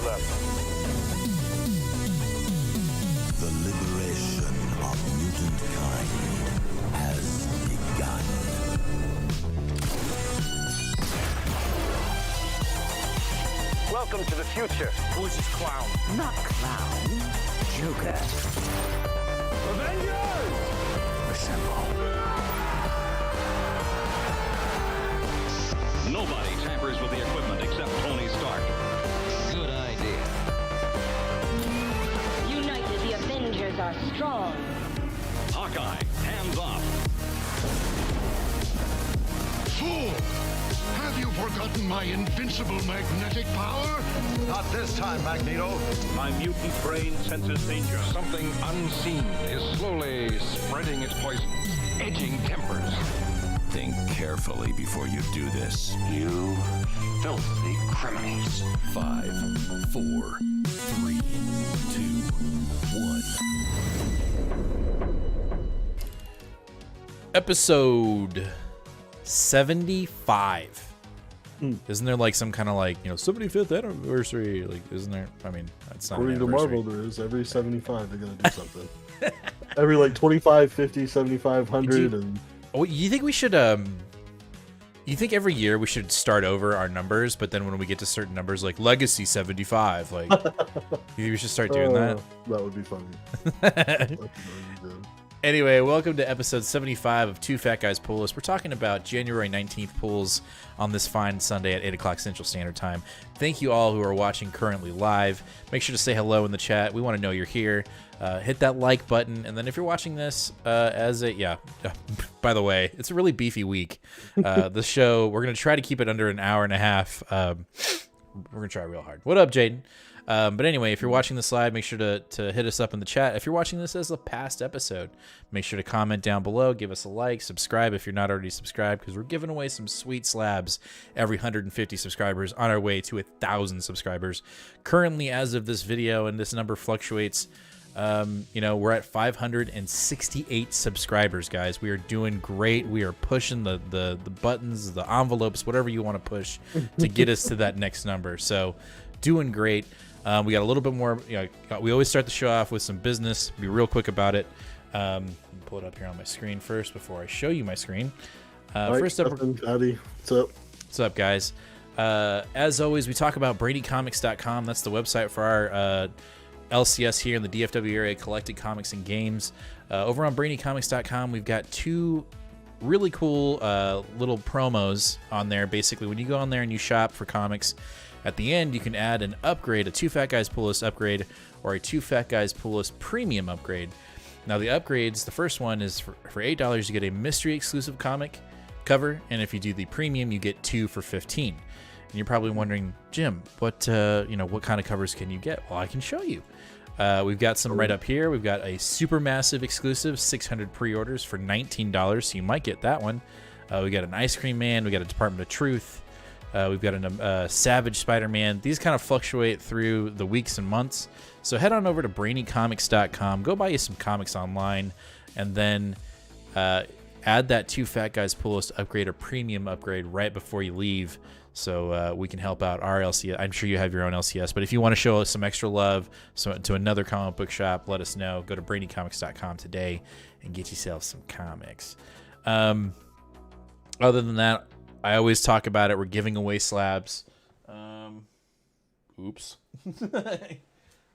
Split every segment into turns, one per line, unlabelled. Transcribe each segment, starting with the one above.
left.
The liberation of mutant kind has begun.
Welcome to the future.
Voice is clown.
Not clown, Joker.
Avengers!
Assemble.
Nobody tampers with the equipment except Tony Stark. Good idea.
United, the Avengers are strong.
Hawkeye, hands off.
Fool! Have you forgotten my invincible magnetic power?
Not this time, Magneto.
My mutant brain senses danger.
Something unseen is slowly spreading its poison, edging tempers.
Think carefully before you do this.
You filthy criminals.
5, 4, 3, 2, 1.
Episode 75. Isn't there like some kind of like, 75th anniversary? Like, isn't there? I mean, that's not
According
an
to
anniversary.
Marvel, there is. Every 75, they're going to do something. Every like 25, 50, 75, 100. And
Oh, you think we should, you think every year we should start over our numbers, but then when we get to certain numbers, like Legacy 75, like, you think we should start doing that?
That would be funny. That's really good.
Anyway, welcome to episode 75 of Two Fat Guys Pull List. We're talking about January 19th pulls on this fine Sunday at 8 o'clock Central Standard Time. Thank you all who are watching currently live. Make sure to say hello in the chat. We want to know you're here. Hit that like button. And then if you're watching this by the way, it's a really beefy week. The show, we're going to try to keep it under an hour and a half. We're going to try real hard. What up, Jaden? But anyway, if you're watching this live, make sure to hit us up in the chat. If you're watching this as a past episode, make sure to comment down below, give us a like, subscribe if you're not already subscribed, because we're giving away some sweet slabs every 150 subscribers on our way to 1,000 subscribers. Currently, as of this video, and this number fluctuates, we're at 568 subscribers, guys. We are doing great. We are pushing the buttons, the envelopes, whatever you want to push to get us to that next number. So doing great. We got a little bit more. We always start the show off with some business. Be real quick about it. Pull it up here on my screen first before I show you my screen. First up,
Scotty, what's up?
What's up, guys? As always, we talk about BradyComics.com. That's the website for our LCS here in the DFW area, collected comics and games. Over on BradyComics.com, we've got two really cool little promos on there. Basically, when you go on there and you shop for comics, at the end, you can add an upgrade, a Two Fat Guys Pull List upgrade, or a Two Fat Guys Pull List premium upgrade. Now, the upgrades, the first one is for $8, you get a mystery exclusive comic cover, and if you do the premium, you get 2 for $15. And you're probably wondering, Jim, what kind of covers can you get? Well, I can show you. We've got some right up here. We've got a super massive exclusive, 600 pre-orders for $19, so you might get that one. We got an Ice Cream Man. We got a Department of Truth. We've got a Savage Spider-Man. These kind of fluctuate through the weeks and months. So head on over to BrainyComics.com. Go buy you some comics online, and then add that Two Fat Guys Pull List upgrade or premium upgrade right before you leave, so we can help out our LCS. I'm sure you have your own LCS, but if you want to show us some extra love to another comic book shop, let us know. Go to BrainyComics.com today and get yourself some comics. Other than that, I always talk about it. We're giving away slabs. Oops.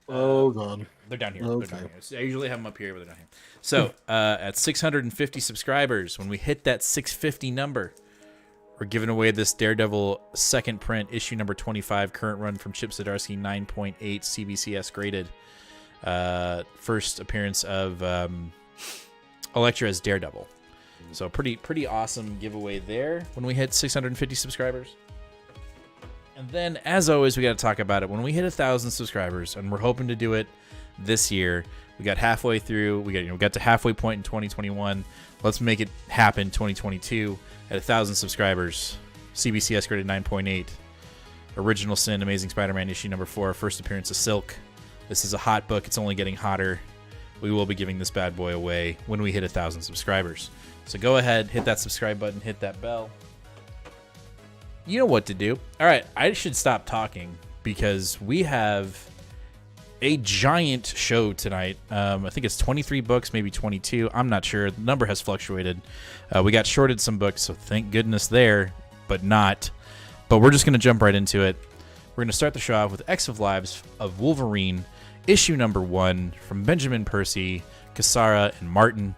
Oh, God.
They're down here.
Okay.
They're down here. So I usually have them up here, but they're down here. So at 650 subscribers, when we hit that 650 number, we're giving away this Daredevil second print, issue number 25, current run from Chip Zdarsky, 9.8 CBCS graded. First appearance of Elektra as Daredevil. So pretty awesome giveaway there when we hit 650 subscribers. And then, as always, we got to talk about it when we hit 1,000 subscribers, and we're hoping to do it this year. We got halfway through. We got to halfway point in 2021. Let's make it happen 2022 at 1,000 subscribers. CBCS graded 9.8. Original Sin, Amazing Spider-Man issue number 4, first appearance of Silk. This is a hot book. It's only getting hotter. We will be giving this bad boy away when we hit 1,000 subscribers. So go ahead, hit that subscribe button, hit that bell. You know what to do. All right, I should stop talking because we have a giant show tonight. I think it's 23 books, maybe 22. I'm not sure. The number has fluctuated. We got shorted some books, so thank goodness there, but not. But we're just going to jump right into it. We're going to start the show off with X of Lives of Wolverine, issue number 1 from Benjamin Percy, Cassara, and Martin.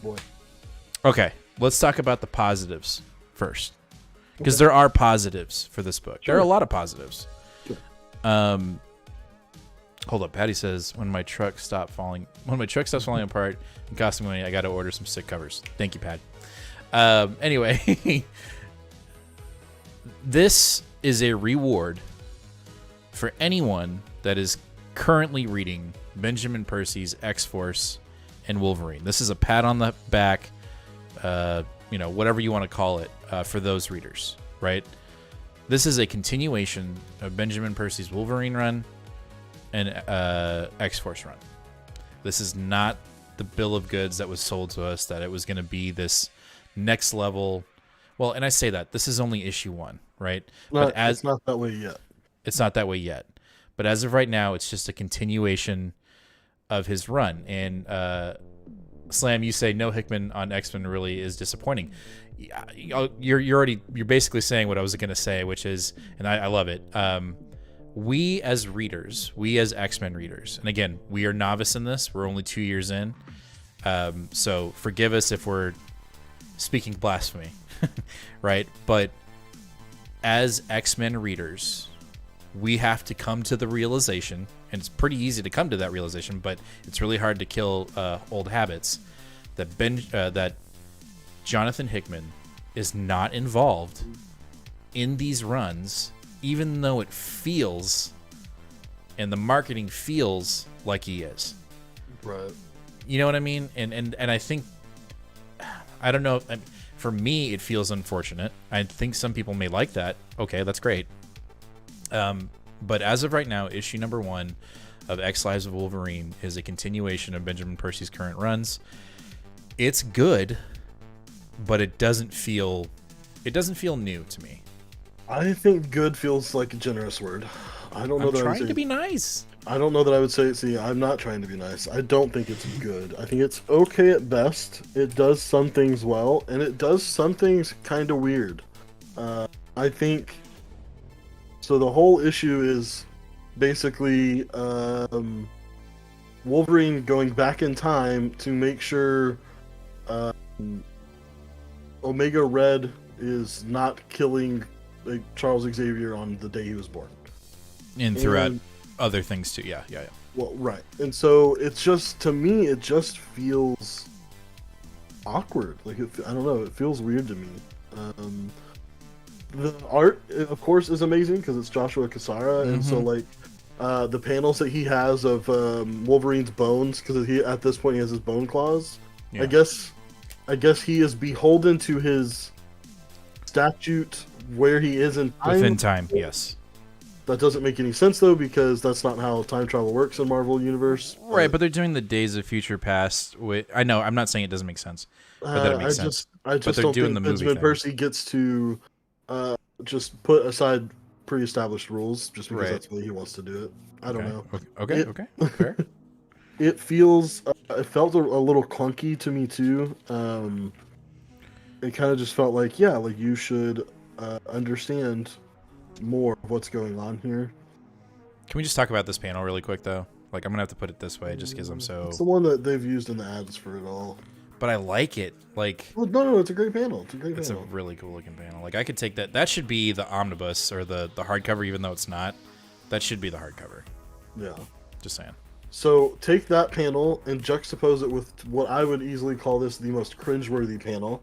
Boy.
Okay, let's talk about the positives first, because there are positives for this book. Sure. There are a lot of positives.
Sure.
Hold up. Patty says, when my truck stops falling apart and costing money, I got to order some sick covers. Thank you, Pat. Anyway, this is a reward for anyone that is currently reading Benjamin Percy's X-Force and Wolverine. This is a pat on the back, whatever you want to call it, for those readers, right? This is a continuation of Benjamin Percy's Wolverine run and X-Force run. This is not the bill of goods that was sold to us, that it was going to be this next level. Well, and I say that this is only issue 1, right?
It's not that way yet.
It's not that way yet. But as of right now, it's just a continuation of his run. And Slam, you say no Hickman on X-Men really is disappointing. You're basically saying what I was going to say, which is, and I love it. We as readers, we as X-Men readers, and again, we are novice in this. We're only 2 years in. So forgive us if we're speaking blasphemy, right? But as X-Men readers, we have to come to the realization, and it's pretty easy to come to that realization, but it's really hard to kill old habits, that Jonathan Hickman is not involved in these runs, even though it feels, and the marketing feels like he is.
Right.
You know what I mean? And I think, I don't know, for me, it feels unfortunate. I think some people may like that. Okay, that's great. But as of right now, issue number 1 of X Lives of Wolverine is a continuation of Benjamin Percy's current runs. It's good, but it doesn't feel new to me.
I think good feels like a generous word. I don't know that I would say.
Trying to be nice.
I don't know that I would say. See, I'm not trying to be nice. I don't think it's good. I think it's okay at best. It does some things well, and it does some things kind of weird. I think. So the whole issue is basically Wolverine going back in time to make sure Omega Red is not killing Charles Xavier on the day he was born.
And throughout other things too. Yeah.
Well, right. And so it's just, to me, it just feels awkward. Like, I don't know, it feels weird to me. The art, of course, is amazing because it's Joshua Cassara, and so the panels that he has of Wolverine's bones, because at this point he has his bone claws. Yeah. I guess he is beholden to his statute where he is in time.
Within time, yes.
That doesn't make any sense though, because that's not how time travel works in Marvel Universe.
Right, but they're doing the Days of Future Past. I know, I'm not saying it doesn't make sense, but that it makes sense.
I just don't think Benjamin Percy gets to just put aside pre-established rules just because that's the way he wants to do it. I don't know.
Okay, fair.
It feels, it felt a little clunky to me too. It kind of just felt like, you should understand more of what's going on here.
Can we just talk about this panel really quick though? Like, I'm gonna have to put it this way just because I'm so.
It's the one that they've used in the ads for it all.
But I like it. Like,
well, no, it's a great panel.
It's a really cool looking panel. Like, I could take that. That should be the omnibus or the hardcover, even though it's not. That should be the hardcover.
Yeah.
Just saying.
So take that panel and juxtapose it with what I would easily call this the most cringeworthy panel,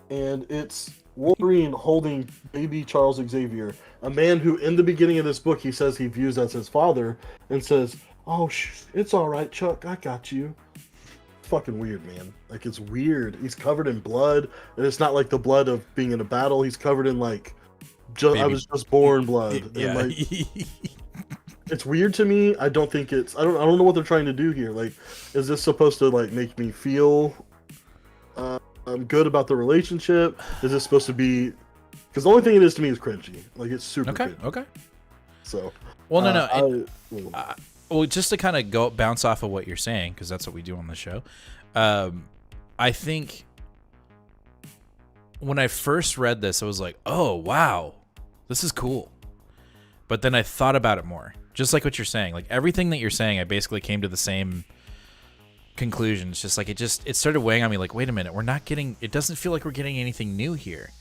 and it's Wolverine holding baby Charles Xavier, a man who, in the beginning of this book, he says he views as his father, and says, "Oh, it's all right, Chuck, I got you." Fucking weird, man. Like, it's weird. He's covered in blood, and it's not like the blood of being in a battle. He's covered in like, I was just born blood.
Yeah.
And, like, it's weird to me. I don't think it's. I don't know what they're trying to do here. Like, is this supposed to like make me feel good about the relationship? Is this supposed to be Because the only thing it is to me is cringy. Like, it's super cringy.
Okay.
So.
Well, well, just to kind of bounce off of what you're saying, because that's what we do on the show. I think when I first read this, I was like, oh, wow, this is cool. But then I thought about it more, just like what you're saying. Like, everything that you're saying, I basically came to the same conclusion. It's just like, it started weighing on me like, wait a minute, it doesn't feel like we're getting anything new here.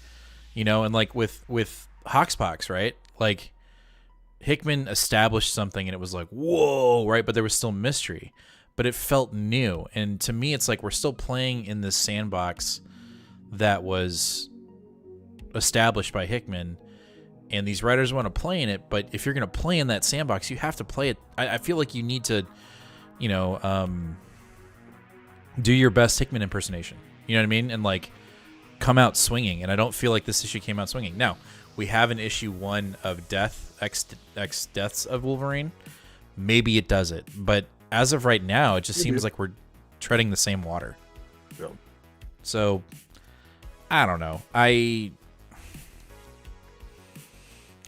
You know, and like with Hoxpox, right? Like, Hickman established something and it was like, whoa, right? But there was still mystery, but it felt new. And to me, it's like we're still playing in this sandbox that was established by Hickman, and these writers want to play in it. But if you're going to play in that sandbox, you have to play it. I feel like you need to, you know, do your best Hickman impersonation. You know what I mean? And like come out swinging. And I don't feel like this issue came out swinging. Now, we have an issue 1 of X Deaths of Wolverine. Maybe it does it, but as of right now, it just seems like we're treading the same water.
Yeah.
So, I don't know. I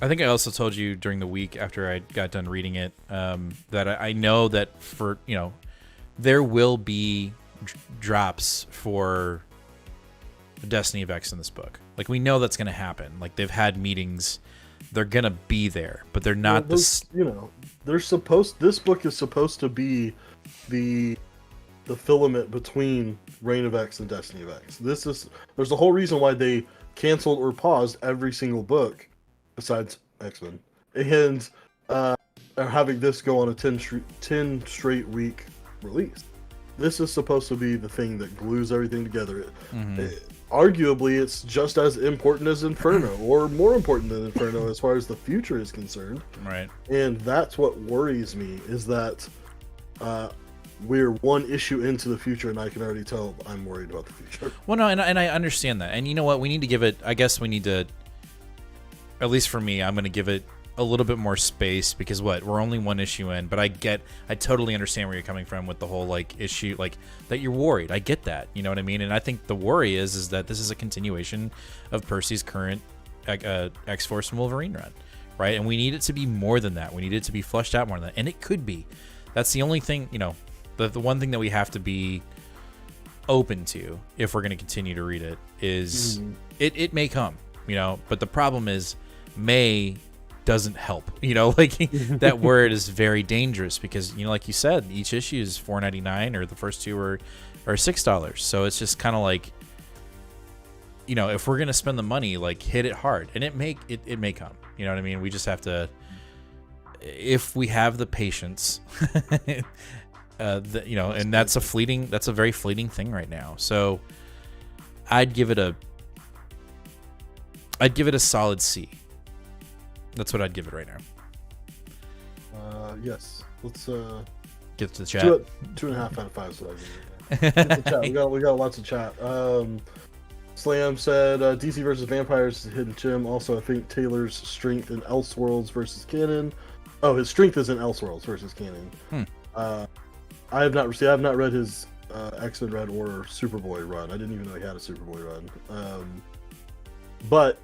think I also told you during the week after I got done reading it that I know that for, you know, there will be drops for Destiny of X in this book. Like, we know that's going to happen. Like, they've had meetings. They're going to be there, but they're not this.
You know, this book is supposed to be the filament between Reign of X and Destiny of X. There's a whole reason why they canceled or paused every single book besides X-Men. And are having this go on a 10 straight week release. This is supposed to be the thing that glues everything together. Arguably, it's just as important as Inferno, or more important than Inferno as far as the future is concerned.
Right.
And that's what worries me, is that we're one issue into the future, and I can already tell I'm worried about the future.
Well, no, and I understand that. And you know what? We need to give it, I guess we need to, at least for me, I'm going to give it a little bit more space, because we're only one issue in, but I totally understand where you're coming from with the whole like issue, like that you're worried. I get that, you know what I mean? And I think the worry is that this is a continuation of Percy's current X-Force and Wolverine run, right? And we need it to be more than that. We need it to be fleshed out more than that, and it could be. That's the only thing, you know, the one thing that we have to be open to if we're going to continue to read it is it may come, you know, but the problem is may doesn't help, you know, like that word is very dangerous, because, you know, like you said, each issue is $4.99, or the first two are $6. So it's just kind of like, you know, if we're gonna spend the money, like, hit it hard, and it may come, you know what I mean? We just have to, if we have the patience, you know, and that's a very fleeting thing right now. So I'd give it a solid C. That's what I'd give it right now.
Yes. Let's
get to the chat.
2.5 out of 5 is what I give it. Chat. We got lots of chat. Slam said DC versus Vampires is a hidden gem. Also, I think Taylor's strength in Elseworlds versus canon. Oh, his strength is in Elseworlds versus canon. I have not read his X-Men Red or Superboy run. I didn't even know he had a Superboy run. But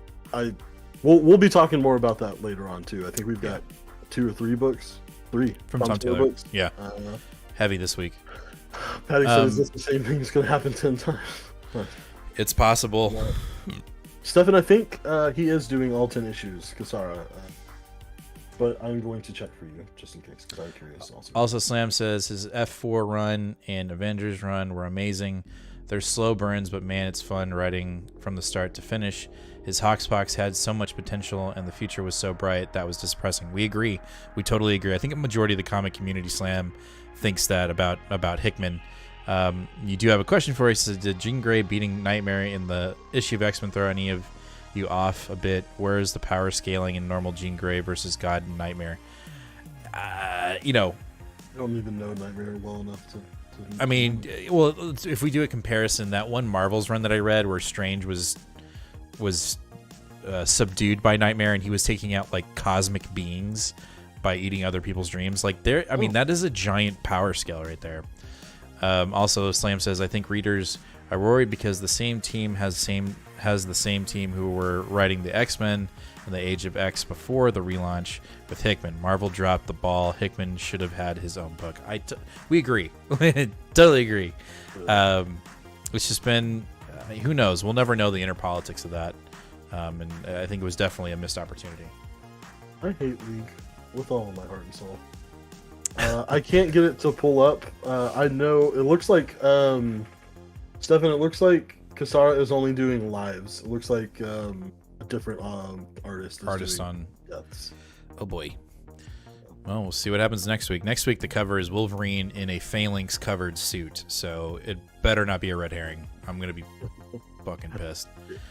we'll be talking more about that later on too. I think we've got 2 or 3 books. 3
from Tom Taylor books. Yeah. Heavy this week.
Patty said, "Is this the same thing that's going to happen 10 times?"
It's possible.
Stefan, I think he is doing all 10 issues, Kasara. But I'm going to check for you, just in case, because I'm curious also.
Also, Slam says his F4 run and Avengers run were amazing. They're slow burns, but man, it's fun writing from the start to finish. His Hoxpox had so much potential, and the future was so bright, that was depressing. We agree. We totally agree. I think a majority of the comic community, Slam, thinks that about Hickman. You do have a question for us. Did Jean Grey beating Nightmare in the issue of X-Men throw any of you off a bit? Where is the power scaling in normal Jean Grey versus God and Nightmare? You know,
I don't even know Nightmare well enough to
I mean, well, if we do a comparison, that one Marvel's run that I read where Strange was subdued by Nightmare, and he was taking out like cosmic beings by eating other people's dreams. Like there, I mean, that is a giant power scale right there. Also, Slam says, I think readers are worried because the same team has the same has the same team who were writing the X-Men and the Age of X before the relaunch with Hickman. Marvel dropped the ball. Hickman should have had his own book. We agree. Totally agree. It's just been, who knows? We'll never know the inner politics of that. And I think it was definitely a missed opportunity.
I hate League with all of my heart and soul. I can't get it to pull up. I know it looks like Stefan. It looks like Kasara is only doing lives. It looks like a different artist.
Artist on.
Deaths.
Oh boy. Well, we'll see what happens next week. Next week, the cover is Wolverine in a phalanx covered suit, so it better not be a red herring. I'm gonna be fucking pissed.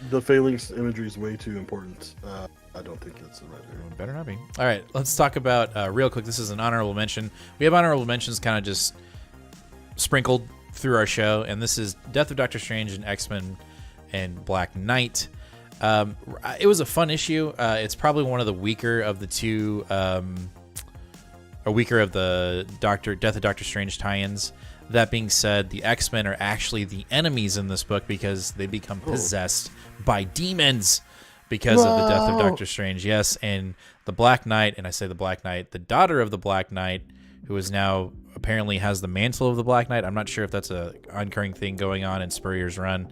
The phalanx imagery is way too important. I don't think it's the red herring.
Better not be. All right, let's talk about real quick. This is an honorable mention. We have honorable mentions kind of just sprinkled through our show, and this is Death of Doctor Strange and X-Men and Black Knight. It was a fun issue. It's probably one of the weaker of the two, or weaker of the Death of Doctor Strange tie-ins. That being said, the X-Men are actually the enemies in this book because they become possessed by demons because of the death of Doctor Strange. Yes, and the Black Knight, and I say the Black Knight, the daughter of the Black Knight, who is now apparently has the mantle of the Black Knight. I'm not sure if that's a ongoing thing going on in Spurrier's run.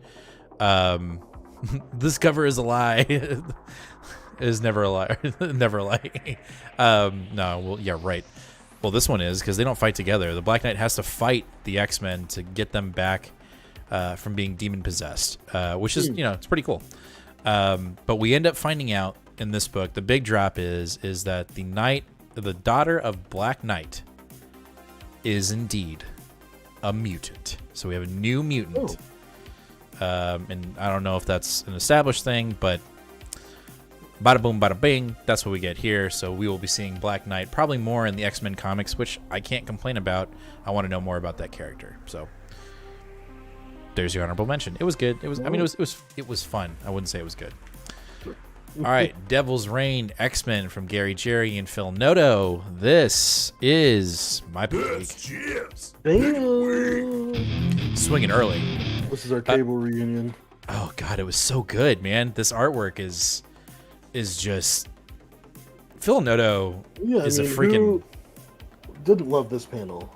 This cover is a lie. It is never a lie. Never a lie. No, well, yeah, right. Well, this one is because they don't fight together. The Black Knight has to fight the X-Men to get them back from being demon possessed, which is, it's pretty cool. But we end up finding out in this book, the big drop is that the daughter of Black Knight is indeed a mutant. So we have a new mutant. And I don't know if that's an established thing, but bada boom, bada bing, that's what we get here. So we will be seeing Black Knight probably more in the X-Men comics, which I can't complain about. I want to know more about that character. So there's your honorable mention. It was good. It was fun. I wouldn't say it was good. All right, Devil's Reign, X-Men from Gary Jerry and Phil Noto. This is my pick. Swinging early.
This is our table reunion.
Oh God, it was so good, man. This artwork is just Phil Noto is a freaking.
Who didn't love this panel.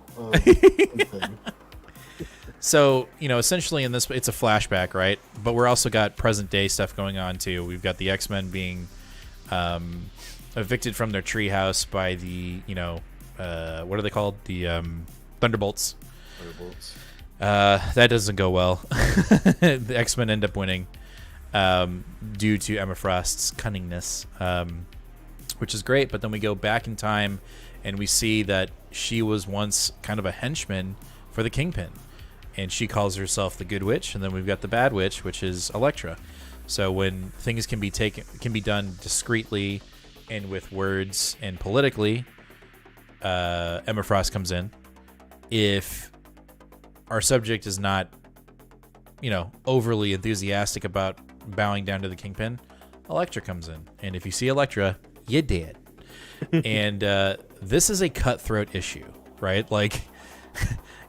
So, essentially in this, it's a flashback, right? But we're also got present day stuff going on too. We've got the X-Men being evicted from their treehouse by the, what are they called? The Thunderbolts. That doesn't go well. The X-Men end up winning due to Emma Frost's cunningness, which is great. But then we go back in time and we see that she was once kind of a henchman for the Kingpin. And she calls herself the Good Witch, and then we've got the Bad Witch, which is Elektra. So when things can be done discreetly and with words and politically, Emma Frost comes in. If our subject is not, overly enthusiastic about bowing down to the Kingpin, Elektra comes in. And if you see Elektra, you're dead. And this is a cutthroat issue, right? Like,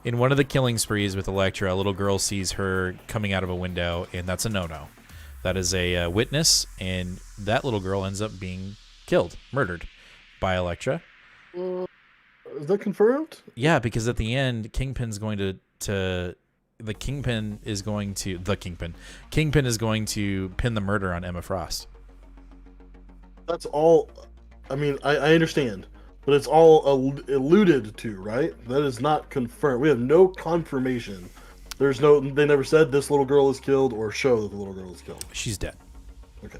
in one of the killing sprees with Elektra, a little girl sees her coming out of a window, and that's a no-no. That is a witness, and that little girl ends up being murdered by Elektra.
Is that confirmed?
Yeah, because at the end, Kingpin is going to pin the murder on Emma Frost.
That's all. I mean, I understand. But it's all alluded to, right? That is not confirmed. We have no confirmation. They never said this little girl is killed or show that the little girl is killed.
She's dead.
Okay.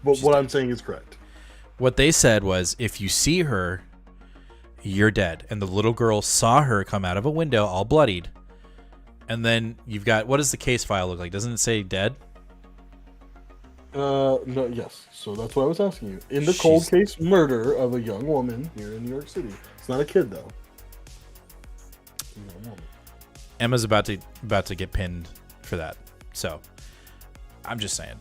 But what I'm saying is correct.
What they said was, if you see her, you're dead. And the little girl saw her come out of a window all bloodied. And then you've got, what does the case file look like? Doesn't it say dead?
No, yes. So that's what I was asking you. In the cold case murder of a young woman here in New York City. It's not a kid, though.
Emma's about to get pinned for that. So, I'm just saying.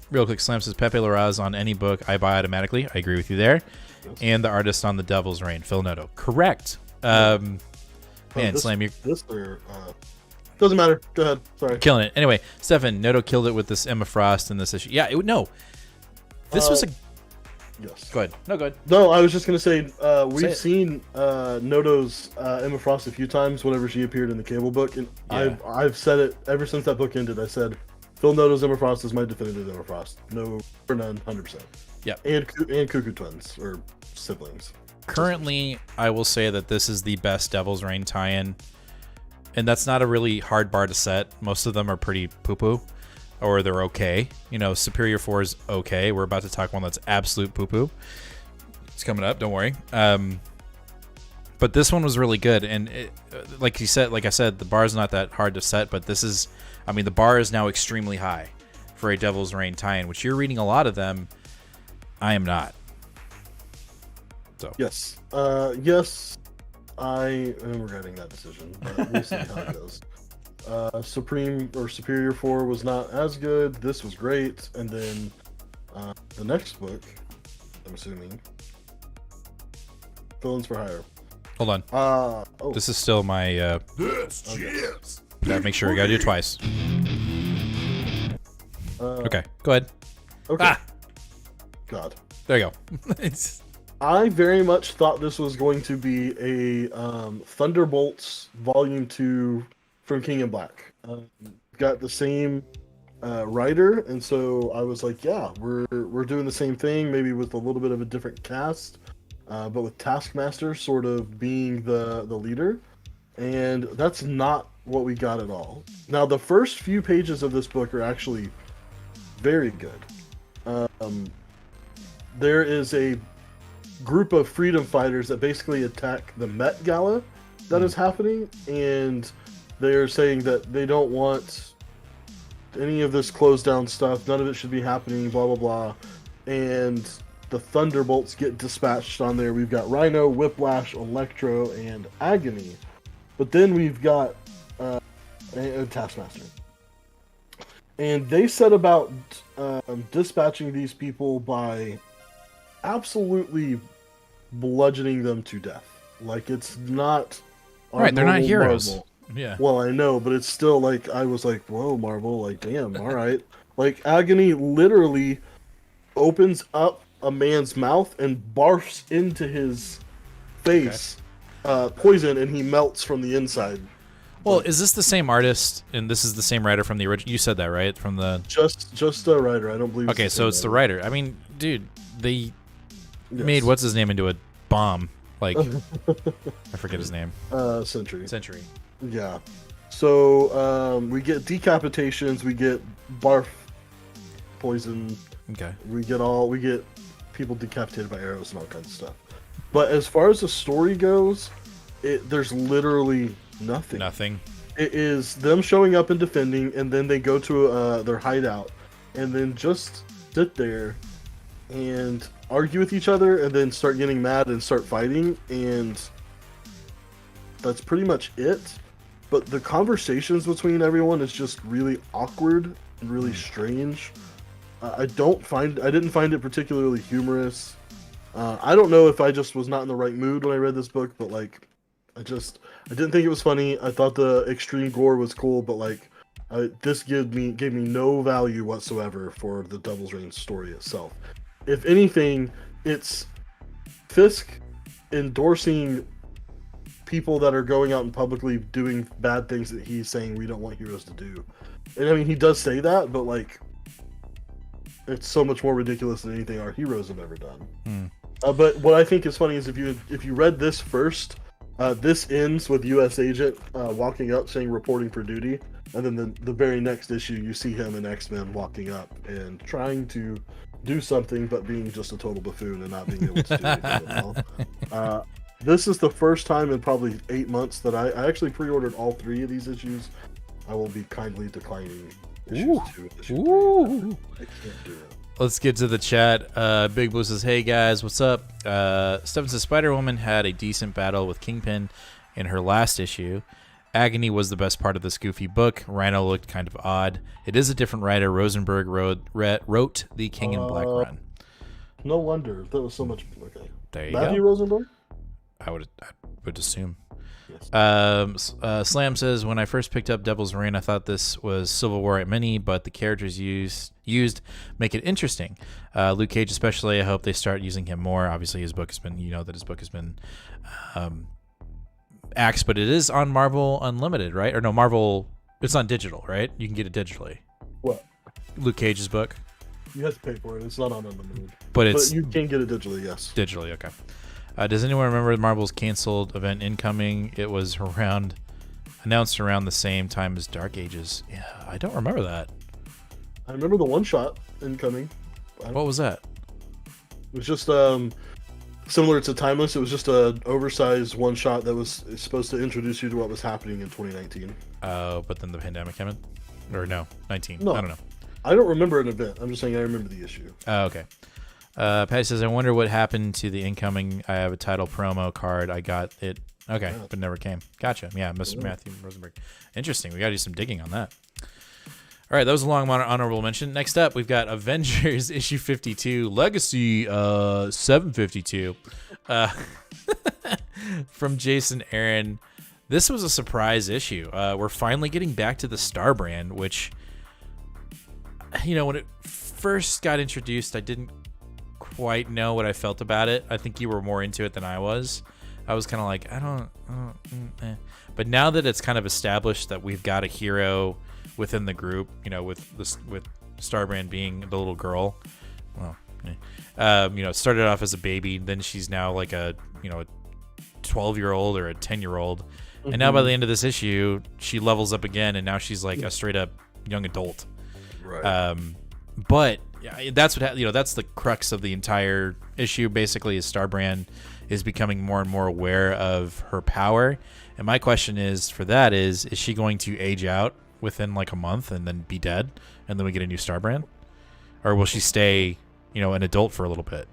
Real quick, Slam says Pepe Larraz on any book I buy automatically. I agree with you there. Yes. And the artist on The Devil's Reign, Phil Noto. Correct. Man, Slam, you're...
Doesn't matter. Go ahead. Sorry.
Killing it. Anyway, Stefan, Noto killed it with this Emma Frost in this issue. Yeah, no. This was a...
Yes.
Go ahead. No, go ahead.
No, I was just going to say, we've
it.
seen Noto's Emma Frost a few times whenever she appeared in the Cable book, and
Yeah.
I've said it ever since that book ended. I said, Phil Noto's Emma Frost is my definitive Emma Frost. No, for none, 100%.
Yeah.
And Cuckoo Twins, or siblings.
Currently, I will say that this is the best Devil's Reign tie-in, and that's not a really hard bar to set. Most of them are pretty poo-poo, or they're okay. You know, Superior 4 is okay. We're about to talk one that's absolute poo-poo. It's coming up, don't worry. But this one was really good, and like I said, the bar's not that hard to set, but this is, I mean, the bar is now extremely high for a Devil's Reign tie-in, which you're reading a lot of them. I am not. So.
Yes. Yes, I am regretting that decision, but we'll see how it goes. Supreme or Superior 4 was not as good. This was great. And then the next book, I'm assuming, Villains for Hire.
Hold on. This is still my... Gotta make sure. Gotta do it twice. Okay, go ahead.
Okay.
Ah!
God.
There you go.
I very much thought this was going to be a Thunderbolts Volume 2 from King in Black. Got the same writer, and so I was like, yeah, we're doing the same thing, maybe with a little bit of a different cast, but with Taskmaster sort of being the leader, and that's not what we got at all. Now, the first few pages of this book are actually very good. There is a group of freedom fighters that basically attack the Met Gala that is happening, and they're saying that they don't want any of this closed down stuff, none of it should be happening, blah blah blah, and the Thunderbolts get dispatched on there. We've got Rhino, Whiplash, Electro, and Agony, but then we've got Taskmaster, and they set about dispatching these people by absolutely bludgeoning them to death. Like, it's not
right, they're not heroes.
Marvel.
Yeah.
Well, I know, but it's still like, I was like, whoa, Marvel, like, damn, all right. Like, Agony literally opens up a man's mouth and barfs into his face poison, and he melts from the inside.
Well, is this the same artist, and this is the same writer from the original? You said that, right? From the
just a writer. I don't believe.
Okay, so it's the writer. I mean, dude, they made what's his name into a bomb. Like, I forget his name.
Sentry. Yeah. So we get decapitations. We get barf poison.
Okay.
We get people decapitated by arrows and all kinds of stuff. But as far as the story goes, there's literally nothing.
Nothing.
It is them showing up and defending, and then they go to their hideout, and then just sit there and argue with each other, and then start getting mad and start fighting, and that's pretty much it. But the conversations between everyone is just really awkward and really strange. I didn't find it particularly humorous. I don't know if I just was not in the right mood when I read this book, but like, I didn't think it was funny. I thought the extreme gore was cool, but like, this gave me no value whatsoever for the Devil's Reign story itself. If anything, it's Fisk endorsing people that are going out and publicly doing bad things that he's saying we don't want heroes to do. And I mean, he does say that, but like, it's so much more ridiculous than anything our heroes have ever done. But what I think is funny is if you read this first, this ends with U.S. Agent walking up saying reporting for duty, and then the very next issue you see him in X-Men walking up and trying to do something, but being just a total buffoon and not being able to do anything at all. This is the first time in probably 8 months that I actually pre-ordered all 3 of these issues. I will be kindly declining issues 2 and issue 3. I can't do it.
Let's get to the chat. Big Blue says, hey guys, what's up? Stephen says, Spider-Woman had a decent battle with Kingpin in her last issue. Agony was the best part of this goofy book. Rhino looked kind of odd. It is a different writer. Rosenberg wrote the King in Black run.
No wonder. That was so much... Okay.
There you
Matthew
go.
Rosenberg?
I would assume. Slam says, when I first picked up Devil's Reign, I thought this was Civil War at mini, but the characters used make it interesting. Luke Cage especially, I hope they start using him more. Obviously, his book has been, that his book has been axed, but it is on Marvel Unlimited, right? Or no, Marvel, it's on digital, right? You can get it digitally.
What?
Luke Cage's book?
You have to pay for it. It's not on Unlimited.
But
you can get it digitally, yes.
Digitally, okay. Does anyone remember Marvel's canceled event Incoming? It was announced around the same time as Dark Ages. Yeah, I don't remember that.
I remember the one-shot Incoming.
What was that?
It was just similar to Timeless. It was just an oversized one-shot that was supposed to introduce you to what was happening in 2019.
But then the pandemic came in? Or no, 19.
No,
I don't know.
I don't remember an event. I'm just saying I remember the issue.
Oh, okay. Patty says, I wonder what happened to the Incoming. I have a title promo card. I got it. Okay, yeah. But never came. Gotcha. Yeah, Mr. Matthew Rosenberg. Interesting. We got to do some digging on that. All right, that was a long honorable mention. Next up, we've got Avengers issue 52, Legacy 752 from Jason Aaron. This was a surprise issue. We're finally getting back to the Star brand, which, when it first got introduced, I didn't quite know what I felt about it. I think you were more into it than I was. I was kind of like, But now that it's kind of established that we've got a hero within the group, with Starbrand being the little girl, it started off as a baby, then she's now like a 12-year-old or a 10-year-old, and now by the end of this issue, she levels up again, and now she's like a straight up young adult.
Right.
But that's that's the crux of the entire issue. Basically, is Starbrand is becoming more and more aware of her power, and my question is she going to age out within like a month and then be dead, and then we get a new Starbrand, or will she stay an adult for a little bit?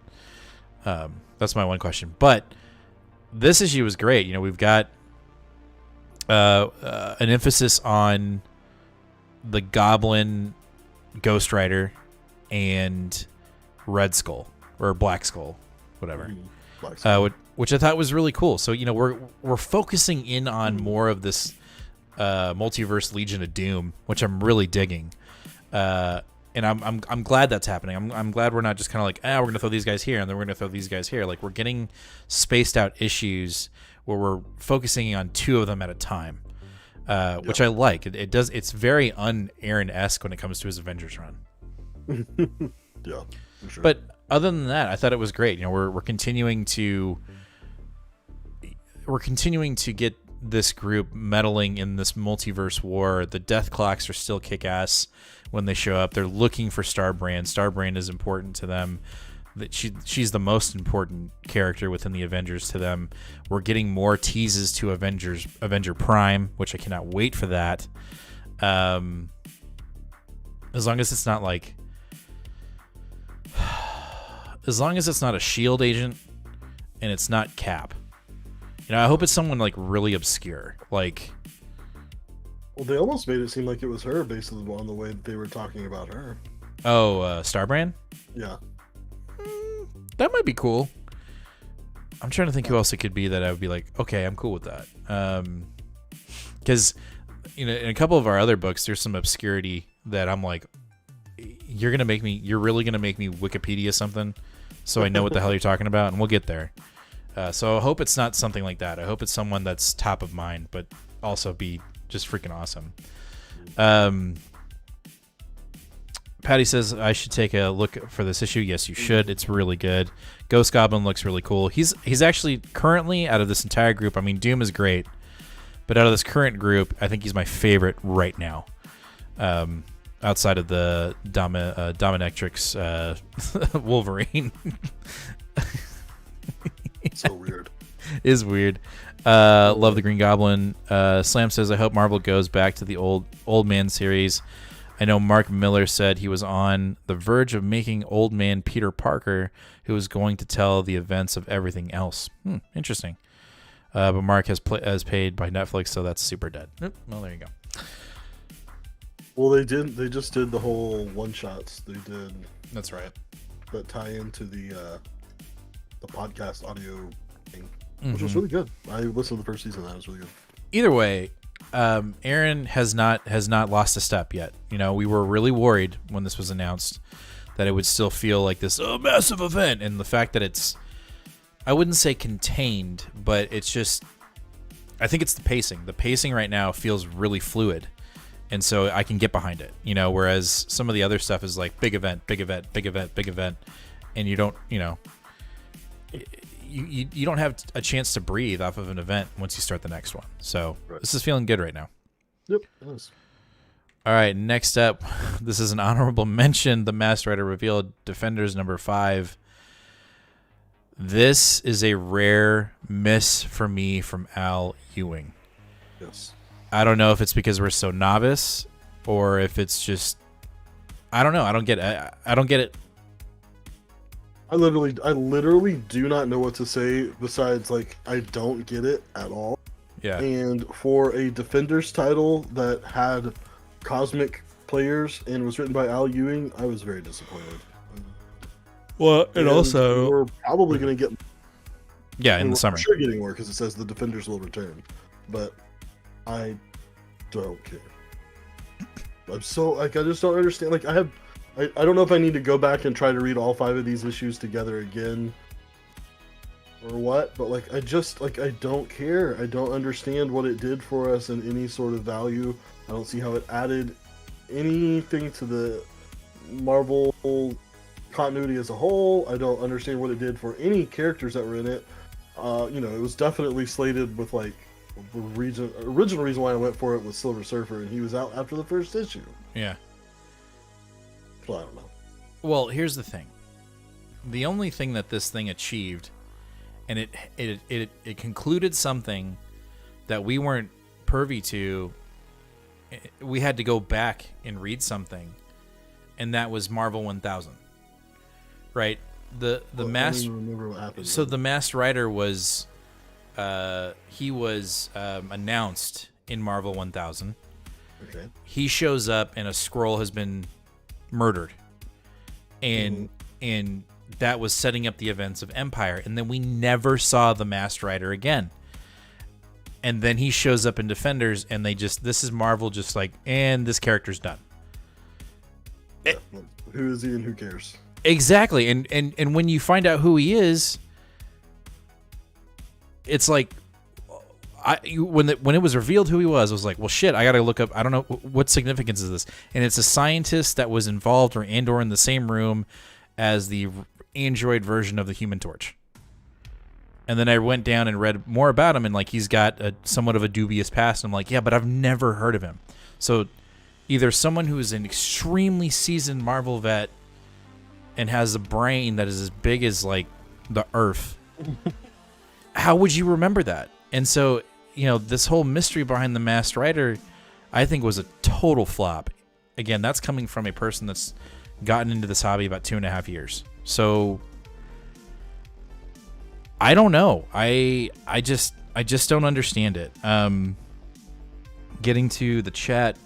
That's my one question. But this issue was great. We've got an emphasis on the Goblin, Ghost Rider, and Red Skull or Black Skull, whatever, which I thought was really cool. So we're focusing in on more of this multiverse Legion of Doom, which I'm really digging, and I'm glad that's happening. I'm glad we're not just kind of like, we're gonna throw these guys here and then we're gonna throw these guys here. Like, we're getting spaced out issues where we're focusing on two of them at a time, which I like. It's very un-Aaron-esque when it comes to his Avengers run.
Yeah, for sure.
But other than that, I thought it was great. We're continuing to get this group meddling in this multiverse war. The Death Clocks are still kick-ass when they show up. They're looking for Starbrand. Starbrand is important to them. That she's the most important character within the Avengers to them. We're getting more teases to Avenger Prime, which I cannot wait for that. As long as it's not like, as long as it's not a SHIELD agent and it's not Cap. I hope it's someone like really obscure. Like,
well, they almost made it seem like it was her based on the way that they were talking about her.
Oh, Starbrand? Yeah. That might be cool. I'm trying to think who else it could be that I would be like, okay, I'm cool with that. Because, in a couple of our other books, there's some obscurity that I'm like, you're really gonna make me Wikipedia something, so I know what the hell you're talking about, and we'll get there. So I hope it's not something like that. I hope it's someone that's top of mind, but also be just freaking awesome. Patty says I should take a look for this issue. Yes, you should. It's really good. Ghost Goblin looks really cool. He's actually currently, out of this entire group, I mean, Doom is great, but out of this current group, I think he's my favorite right now. Outside of the Dominatrix Wolverine.
So weird.
Is weird. Love the Green Goblin. Slam says, I hope Marvel goes back to the old man series. I know Mark Miller said he was on the verge of making Old Man Peter Parker, who was going to tell the events of everything else. Interesting. But Mark has paid by Netflix, so that's super dead. Well, there you go.
Well, they just did the whole one-shots. They did.
That's right.
That tie into the podcast audio thing. which was really good. I listened to the first season of that. It was really good.
Either way, Aaron has not lost a step yet. You know, we were really worried when this was announced that it would still feel like this massive event, and the fact that it's, I wouldn't say contained, but it's just, I think it's the pacing. The pacing right now feels really fluid, and so I can get behind it. You know, whereas some of the other stuff is like big event, big event, big event, big event, and you don't, you know, you don't have a chance to breathe off of an event once you start the next one. So This is feeling good right now.
Yep, it is.
All right, next up, this is an honorable mention. The Masked Rider revealed Defenders number 5. This is a rare miss for me from Al Ewing.
Yes.
I don't know if it's because we're so novice or if it's just, I don't know. I don't get it. I don't get it.
I literally do not know what to say besides, like, I don't get it at all.
Yeah.
And for a Defenders title that had cosmic players and was written by Al Ewing, I was very disappointed.
Well, and also,
we're probably going to get,
in the summer.
I'm sure getting more because it says the Defenders will return, but I don't care. I'm so, like, I just don't understand. Like, I don't know if I need to go back and try to read all 5 of these issues together again or what, but like, I don't care. I don't understand what it did for us in any sort of value. I don't see how it added anything to the Marvel continuity as a whole. I don't understand what it did for any characters that were in it. You know, it was definitely slated with, like, the original reason why I went for it was Silver Surfer, and he was out after the first issue.
Yeah.
Well, I don't know.
Well, here's the thing. The only thing that this thing achieved, and it concluded something that we weren't privy to. We had to go back and read something, and that was Marvel 1000. Right? The Masked.
I don't even remember what happened.
So the Masked Rider was, he was announced in Marvel 1000.
Okay.
He shows up, and a Skrull has been murdered, and that was setting up the events of Empire, and then we never saw the Masked Rider again. And then he shows up in Defenders, and this is Marvel just like, and this character's done.
Yeah, who is he and who cares?
Exactly, and when you find out who he is, it's like, when it was revealed who he was, I was like, well, shit, I gotta look up. I don't know what significance is this, and it's a scientist that was involved or in the same room as the android version of the Human Torch. And then I went down and read more about him, and like, he's got somewhat of a dubious past. And I'm like, yeah, but I've never heard of him. So either someone who is an extremely seasoned Marvel vet and has a brain that is as big as like the Earth, how would you remember that? And so, you know, this whole mystery behind the Masked Rider, I think, was a total flop. Again, that's coming from a person that's gotten into this hobby about 2.5 years. So I don't know. I just don't understand it. Getting to the chat,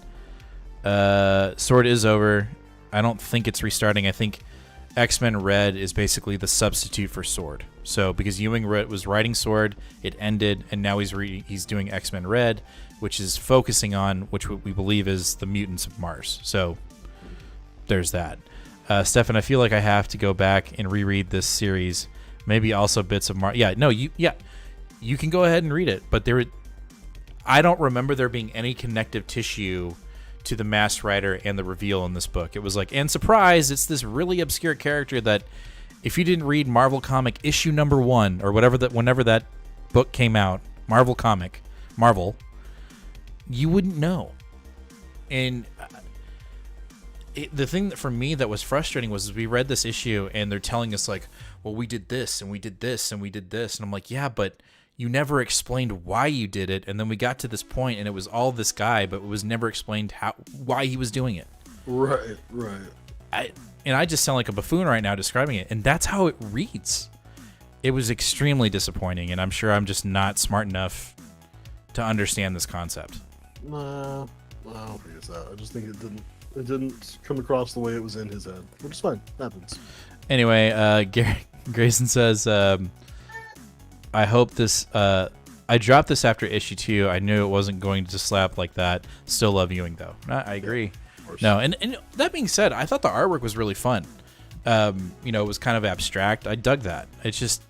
Sword is over. I don't think it's restarting. I think X-Men Red is basically the substitute for Sword. So because Ewing was writing Sword, it ended, and now he's doing X-Men Red, which is focusing on, which we believe is the mutants of Mars. So there's that. Stefan, I feel like I have to go back and reread this series. Maybe also bits of Mars. Yeah, no, you can go ahead and read it, but I don't remember there being any connective tissue to the Masked Rider and the reveal in this book. It was like, and surprise, it's this really obscure character that if you didn't read Marvel Comic issue number 1 or whenever that book came out, Marvel, you wouldn't know. And the thing that for me that was frustrating was we read this issue and they're telling us like, well, we did this and we did this and we did this. And I'm like, yeah, but you never explained why you did it. And then we got to this point and it was all this guy, but it was never explained why he was doing it.
Right.
I just sound like a buffoon right now describing it. And that's how it reads. It was extremely disappointing. And I'm sure I'm just not smart enough to understand this concept.
I don't think it's that. I just think it didn't come across the way it was in his head, which is fine. It happens.
Anyway, Grayson says, I hope this. I dropped this after issue 2. I knew it wasn't going to slap like that. Still love Ewing though. I agree. No, and that being said, I thought the artwork was really fun. You know, it was kind of abstract. I dug that. It's just,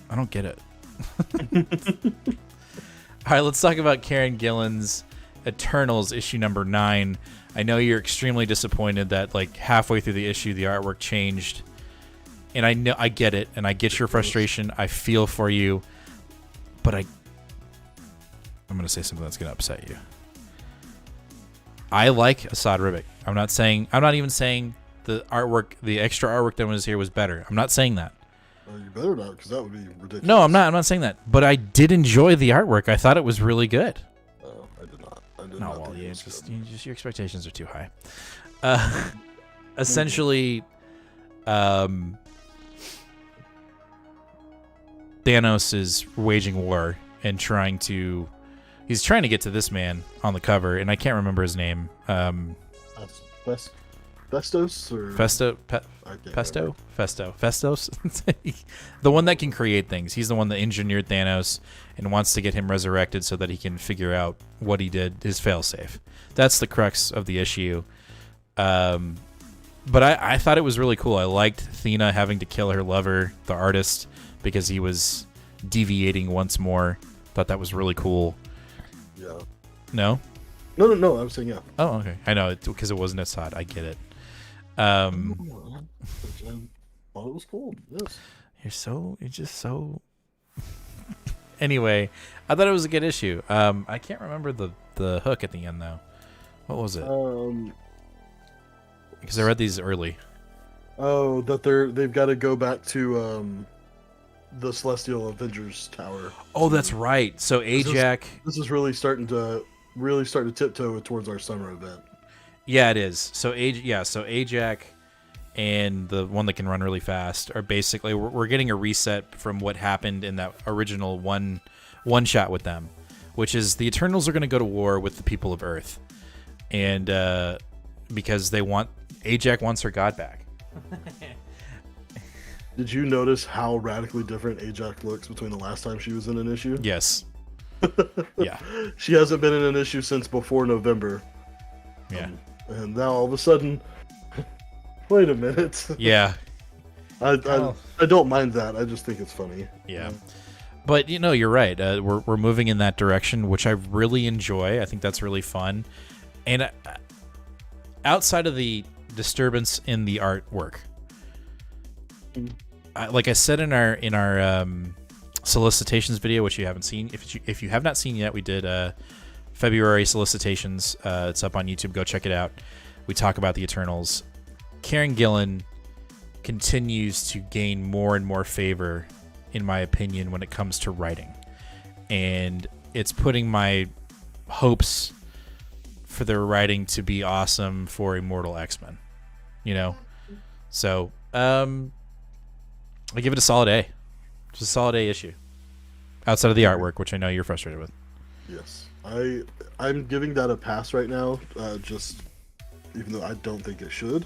I don't get it. All right, let's talk about Karen Gillan's Eternals issue number 9. I know you're extremely disappointed that like halfway through the issue the artwork changed, and I know I get it, and I get your frustration. I feel for you, but I'm gonna say something that's gonna upset you. I like Assad Ribic. I'm not even saying the artwork, the extra artwork that was here was better. I'm not saying that.
You better not, because that would be ridiculous.
No, I'm not saying that. But I did enjoy the artwork. I thought it was really good.
No, I did not.
No, well, yeah, just your expectations are too high. Essentially, Thanos is waging war and he's trying to get to this man on the cover, and I can't remember his name.
Festos or
Festos. The one that can create things. He's the one that engineered Thanos and wants to get him resurrected so that he can figure out what he did, his failsafe. That's the crux of the issue. But I thought it was really cool. I liked Thena having to kill her lover, the artist, because he was deviating once more. Thought that was really cool.
Yeah.
No?
No. I'm saying yeah.
Oh, okay. I know, because it wasn't Assad. I get it.
I thought it was cool. Yes.
You're just so. Anyway, I thought it was a good issue. I can't remember the hook at the end though. What was it? Because I read these early.
Oh, that they've got to go back to the Celestial Avengers Tower.
Oh, that's right. So Ajax.
This is really starting to tiptoe towards our summer event.
Yeah, it is. So Ajax and the one that can run really fast are basically we're getting a reset from what happened in that original one shot with them, which is the Eternals are going to go to war with the people of Earth, and because Ajax wants her god back.
Did you notice how radically different Ajax looks between the last time she was in an issue?
Yes. Yeah.
She hasn't been in an issue since before November.
Yeah.
And now all of a sudden, wait a minute.
Yeah.
I don't mind that. I just think it's funny.
Yeah. But you're right. We're moving in that direction, which I really enjoy. I think that's really fun. And outside of the disturbance in the artwork, like I said in our solicitations video, which you haven't seen, if you have not seen yet, we did February solicitations. It's up on YouTube. Go check it out. We talk about the Eternals. Karen Gillan continues to gain more and more favor, in my opinion, when it comes to writing, and it's putting my hopes for their writing to be awesome for Immortal X-Men. So I give it a solid A. Just a solid A issue. Outside of the artwork, which I know you're frustrated with.
Yes. I'm giving that a pass right now, just even though I don't think it should.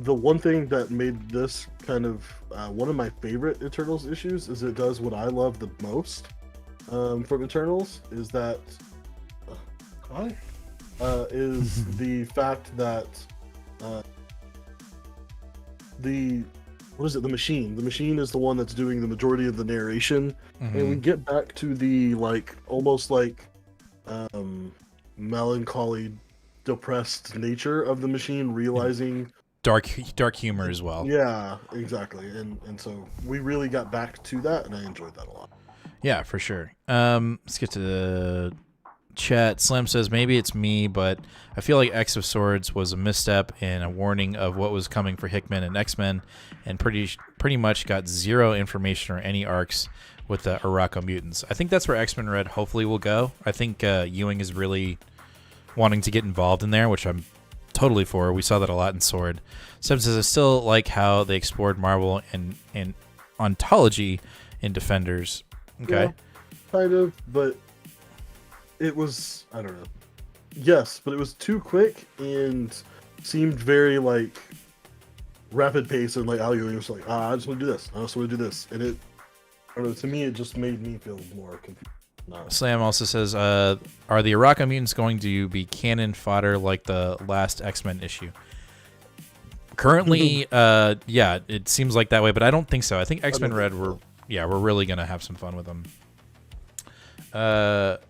The one thing that made this kind of one of my favorite Eternals issues is it does what I love the most from Eternals, is that is the fact that the machine is the one that's doing the majority of the narration, and we get back to the almost melancholy, depressed nature of the machine, realizing
dark humor as well.
Yeah, exactly. And so we really got back to that, and I enjoyed that a lot.
Yeah, for sure. Let's get to the chat. Slim says, maybe it's me, but I feel like X of Swords was a misstep and a warning of what was coming for Hickman and X-Men, and pretty much got zero information or any arcs with the Arakko mutants. I think that's where X-Men Red hopefully will go. I think Ewing is really wanting to get involved in there, which I'm totally for. We saw that a lot in Sword. Slim says, I still like how they explored Marvel and ontology in Defenders. Okay.
Yeah, kind of, but it was, I don't know. Yes, but it was too quick and seemed very rapid pace and like arguing. It was like, I just want to do this. I also want to do this, and it. I don't know, to me, it just made me feel more confused. No.
Slam also says, "Are the Araka mutants going to be cannon fodder like the last X-Men issue?" Currently, yeah, it seems like that way, but I don't think so. I think X-Men Red, we're really gonna have some fun with them.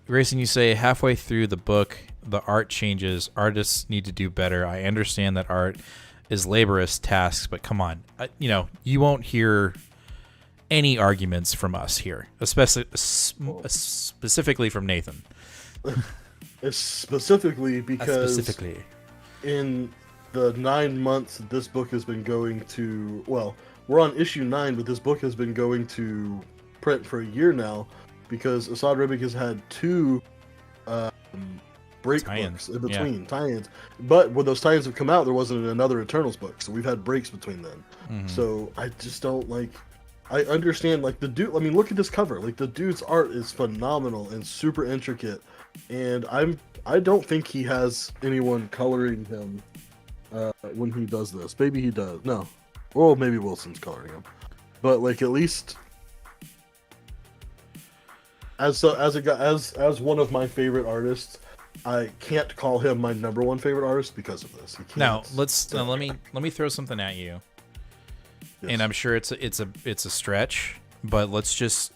Grayson, you say halfway through the book, the art changes. Artists need to do better. I understand that art is laborious tasks, but come on, you won't hear any arguments from us here, especially specifically from Nathan.
Specifically because in the 9 months that this book has been going to, well, we're on issue 9, but this book has been going to print for a year now because Asad Ribic has had 2 break books in between tie-ins. But when those tie-ins have come out, there wasn't another Eternals book, so we've had breaks between them. Mm-hmm. So I just don't like. I understand, like, the dude. I mean, look at this cover. Like, the dude's art is phenomenal and super intricate, and I don't think he has anyone coloring him when he does this. Maybe he does. No, well, maybe Wilson's coloring him, but like at least as one of my favorite artists, I can't call him my number one favorite artist because of this.
Now let me throw something at you. Yes. And I'm sure it's a stretch, but let's just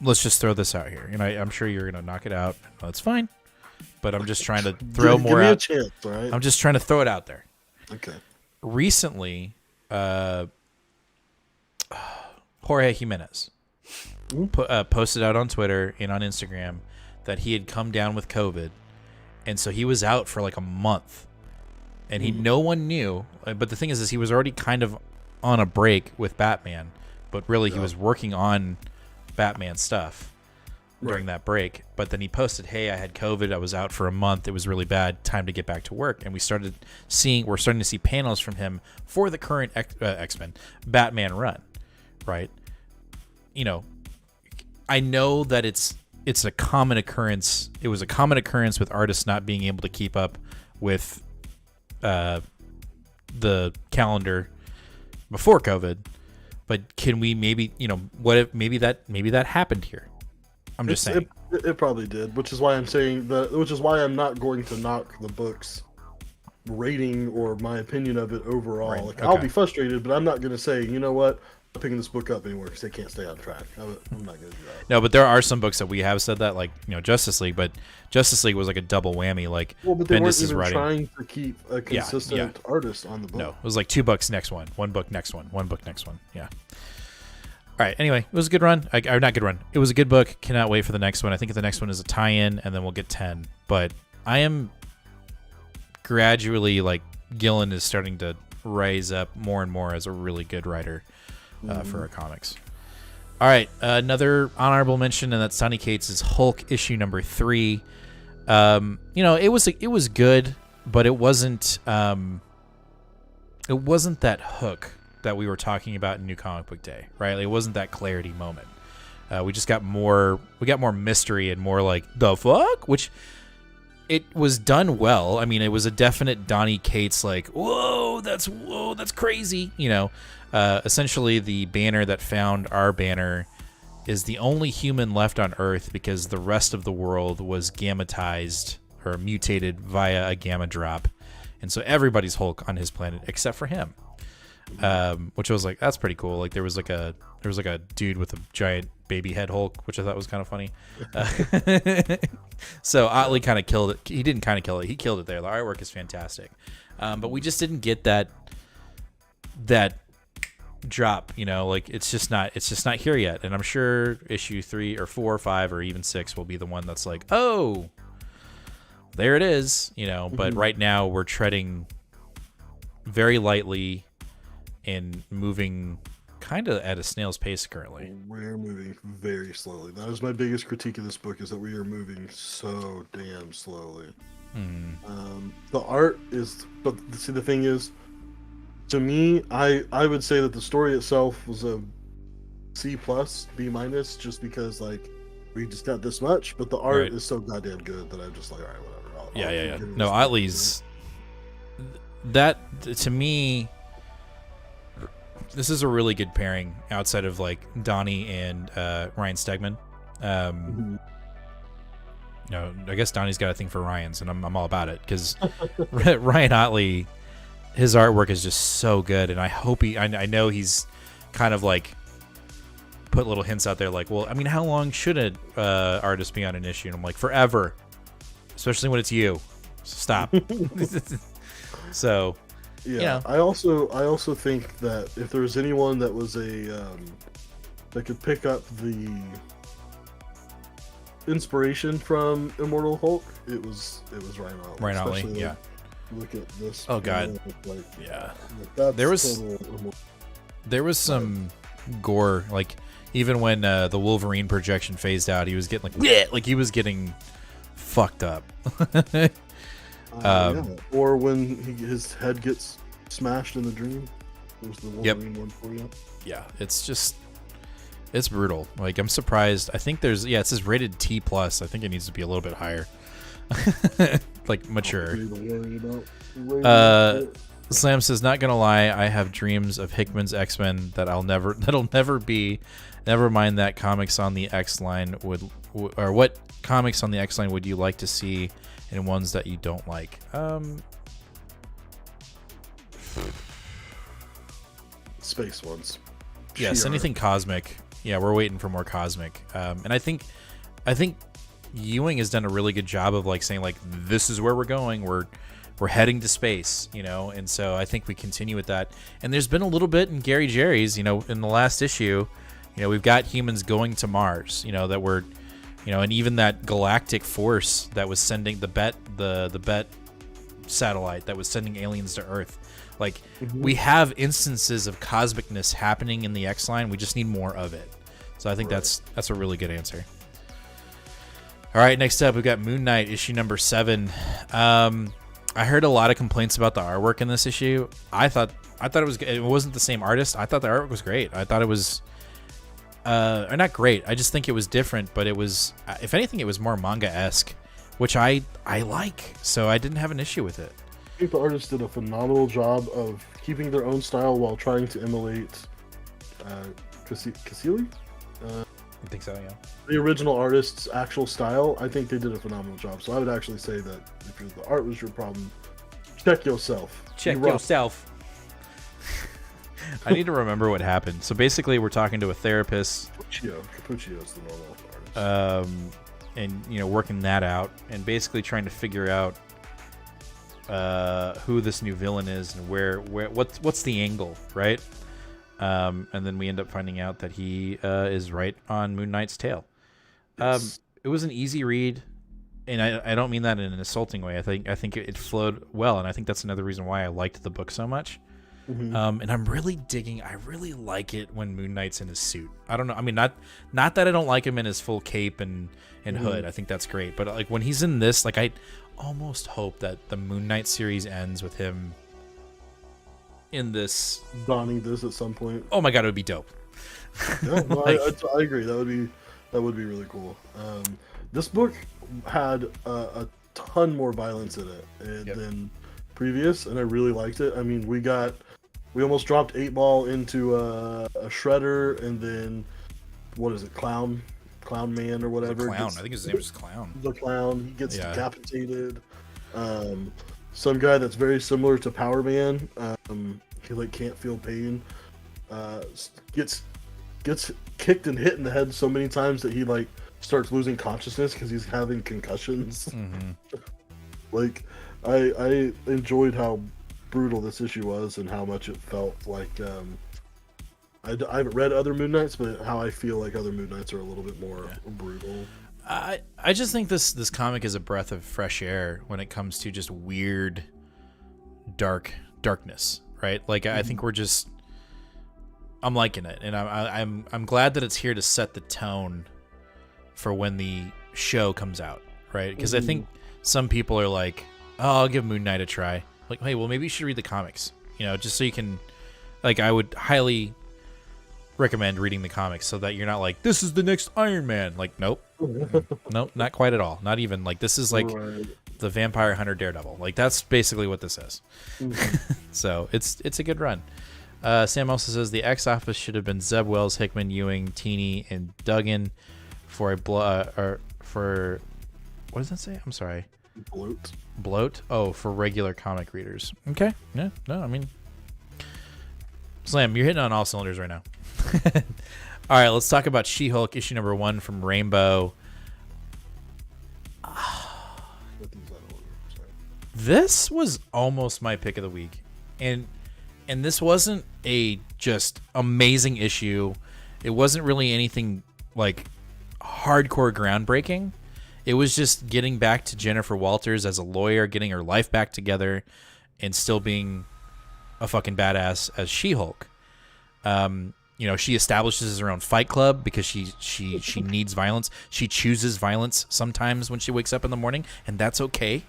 throw this out here. And I'm sure you're gonna knock it out. That's fine, but I'm just trying to throw more
give me
out.
A chance, all right?
I'm just trying to throw it out there.
Okay.
Recently, Jorge Jimenez posted out on Twitter and on Instagram that he had come down with COVID, and so he was out for like a month. And no one knew, but the thing is he was already kind of on a break with Batman, but really he was working on Batman stuff during that break. But then he posted, "Hey, I had COVID. I was out for a month. It was really bad. Time to get back to work." And we're starting to see panels from him for the current X-Men Batman run, right? I know that it's a common occurrence. It was a common occurrence with artists not being able to keep up with the calendar before COVID, but can we maybe, what if maybe that happened here? I'm just saying
it probably did, which is why I'm saying that, which is why I'm not going to knock the book's rating or my opinion of it overall.
Right.
Like, I'll be frustrated, but I'm not going to say, you know what, I'm picking this book up anymore because they can't stay on track. I'm not going to do that.
No, but there are some books that we have said that, like, Justice League, but Justice League was like a double whammy. Like,
well, but they
Bendis
weren't
is
even
writing.
trying to keep a consistent artist on the book.
No, it was like 2 books next one, 1 book next one, 1 book next one. Yeah. All right. Anyway, it was a good run. Or not good run. It was a good book. Cannot wait for the next one. I think the next one is a tie-in, and then we'll get 10. But I am gradually, like, Gillan is starting to rise up more and more as a really good writer for our comics. All right, another honorable mention, and that's Sonny Cates' Hulk issue number 3. It was good, but it wasn't that hook that we were talking about in New Comic Book Day, right? Like, it wasn't that clarity moment. We just got more. We got more mystery and more like the fuck, which it was done well. I mean, it was a definite Donny Cates like, whoa, that's crazy. Essentially the banner that found our banner is the only human left on Earth because the rest of the world was gammatized or mutated via a gamma drop, and so everybody's Hulk on his planet except for him. Which was like, that's pretty cool. Like there was like a dude with a giant baby head Hulk, which I thought was kind of funny. So Otley kind of killed it. He didn't kind of kill it. He killed it there. The artwork is fantastic. But we just didn't get that drop, like it's just not here yet. And I'm sure issue 3 or 4 or 5 or even 6 will be the one that's like, oh, there it is, but right now we're treading very lightly and moving kind of at a snail's pace currently.
We're moving very slowly. That is my biggest critique of this book, is that we are moving so damn slowly. The art is, but see, the thing is, to me, I would say that the story itself was a C+, B-, just because like we just got this much, but the art is so goddamn good that I'm just like, all right, whatever.
Yeah. No, Otley's that to me, this is a really good pairing outside of like Donnie and Ryan Stegman. No, I guess Donnie's got a thing for Ryan's, and I'm all about it because Ryan Otley, his artwork is just so good, and I hope I know he's kind of like put little hints out there, like, well, I mean, how long should an artist be on an issue? And I'm like, forever, especially when it's you. Stop. So,
yeah,
you know.
I also think that if there was anyone that was that could pick up the inspiration from Immortal Hulk, it was Ryan Otley.
Ryan Otley, yeah.
Look at this.
Oh god,
like,
yeah.
That's
there was some gore, like even when the Wolverine projection phased out, he was getting like bleh, like he was getting fucked up.
Yeah. Or when his head gets smashed in the dream. There's the Wolverine one for you.
Yeah, it's brutal. Like, I'm surprised. I think it says rated T+. I think it needs to be a little bit higher. Like, mature. Slam says, not gonna lie, I have dreams of Hickman's X-Men that'll never be. Never mind that comics on the X line or what comics on the X line would you like to see and ones that you don't like?
Space ones.
Yes, anything cosmic. Yeah, we're waiting for more cosmic. And I think Ewing has done a really good job of like saying like, this is where we're going. We're heading to space, you know, and so I think we continue with that. And there's been a little bit in Gary Jerry's, you know, in the last issue, you know, we've got humans going to Mars, you know, that we're, you know, and even that galactic force that was sending the Bet satellite that was sending aliens to Earth. Like, we have instances of cosmicness happening in the X line. We just need more of it. So I think that's a really good answer. All right, next up we've got Moon Knight issue number 7. I heard a lot of complaints about the artwork in this issue. I thought it wasn't the same artist. I thought the artwork was great. I thought it was or not great. I just think it was different, but it was, if anything, it was more manga-esque, which I like. So I didn't have an issue with it.
I think the artists did a phenomenal job of keeping their own style while trying to emulate Cassili?
I think so, yeah.
The original artist's actual style. I think they did a phenomenal job. So I would actually say that if the art was your problem, check yourself.
Check yourself. I need to remember what happened. So basically, we're talking to a therapist.
Capuccio is the normal artist.
And you know, working that out, and basically trying to figure out who this new villain is and what's the angle, right? And then we end up finding out that he is right on Moon Knight's tail. It was an easy read, and I don't mean that in an insulting way. I think it flowed well, and I think that's another reason why I liked the book so much. Mm-hmm. And I'm really digging. I really like it when Moon Knight's in his suit. I don't know. I mean, not that I don't like him in his full cape and hood. I think that's great. But like when he's in this, like I almost hope that the Moon Knight series ends with him in this.
Donning this at some point.
Oh my god, it would be dope.
Yeah, no, I agree. That would be really cool. This book had a ton more violence in it than previous, and I really liked it. I mean, we almost dropped 8-Ball into a shredder, and then what is it, Clown Man or whatever?
Clown. I think his name is Clown.
The Clown. He gets decapitated. Some guy that's very similar to Power Man. He like can't feel pain. Gets kicked and hit in the head so many times that he like starts losing consciousness because he's having concussions. Mm-hmm. Like I enjoyed how brutal this issue was and how much it felt like I haven't read other Moon Knights, but how I feel like other Moon Knights are a little bit more brutal.
I just think this comic is a breath of fresh air when it comes to just weird darkness, right? Like I think I'm liking it, and I'm glad that it's here to set the tone for when the show comes out, right? Because I think some people are like, oh, I'll give Moon Knight a try. Like, hey, well, maybe you should read the comics, you know, just so you can, like, I would highly recommend reading the comics so that you're not like, this is the next Iron Man. Like, nope. Nope, not quite at all. Not even, like, this is like the Vampire Hunter Daredevil. Like, that's basically what this is.
Mm-hmm.
So it's a good run. Sam also says the X Office should have been Zeb Wells, Hickman, Ewing, Teeny, and Duggan for for what does that say? I'm sorry. Bloat. Oh, for regular comic readers. Okay. Yeah. No, I mean, Slam, you're hitting on all cylinders right now. All right, let's talk about She-Hulk issue number 1 from Rainbow. This was almost my pick of the week, and this wasn't a just amazing issue. It wasn't really anything like hardcore groundbreaking. It was just getting back to Jennifer Walters as a lawyer, getting her life back together, and still being a fucking badass as She-Hulk. You know, she establishes her own fight club because she needs violence. She chooses violence sometimes when she wakes up in the morning, and that's okay.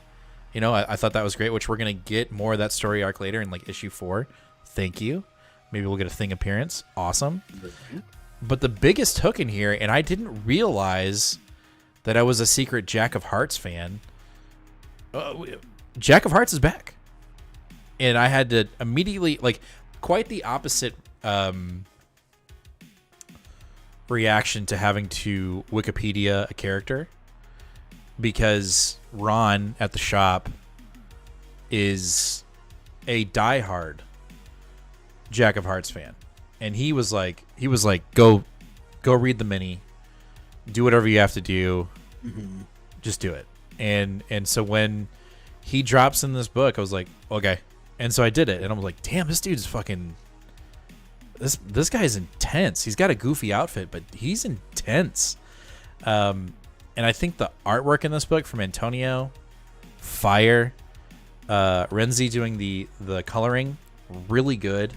You know, I thought that was great, which we're going to get more of that story arc later in like issue 4. Thank you. Maybe we'll get a Thing appearance. Awesome. But the biggest hook in here, and I didn't realize that I was a secret Jack of Hearts fan. Jack of Hearts is back. And I had to immediately, like, quite the opposite reaction to having to Wikipedia a character, because Ron at the shop is a diehard Jack of Hearts fan. And he was like, go read the mini. Do whatever you have to do. Mm-hmm. Just do it. And so when he drops in this book, I was like, okay. And so I did it, and I was like, damn, this dude's fucking. This guy's intense. He's got a goofy outfit, but he's intense. And I think the artwork in this book from Antonio, fire. Renzi doing the coloring, really good.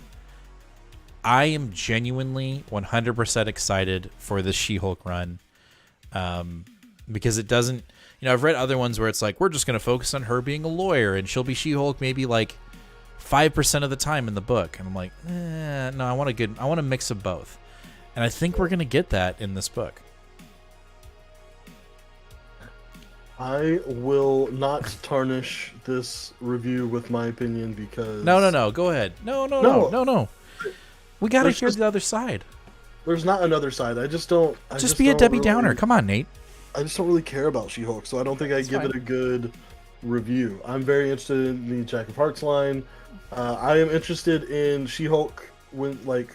I am genuinely 100% excited for this She-Hulk run. Because it doesn't, you know, I've read other ones where it's like, we're just going to focus on her being a lawyer and she'll be She-Hulk maybe like 5% of the time in the book. And I'm like, no, I want a mix of both. And I think we're going to get that in this book.
I will not tarnish this review with my opinion because...
No. Go ahead. No. We got to hear the other side.
There's not another side. I just don't...
Just be a Debbie Downer. Come on, Nate.
I just don't really care about She-Hulk, so I don't think I'd give it a good review. I'm very interested in the Jack of Hearts line. I am interested in She-Hulk when, like,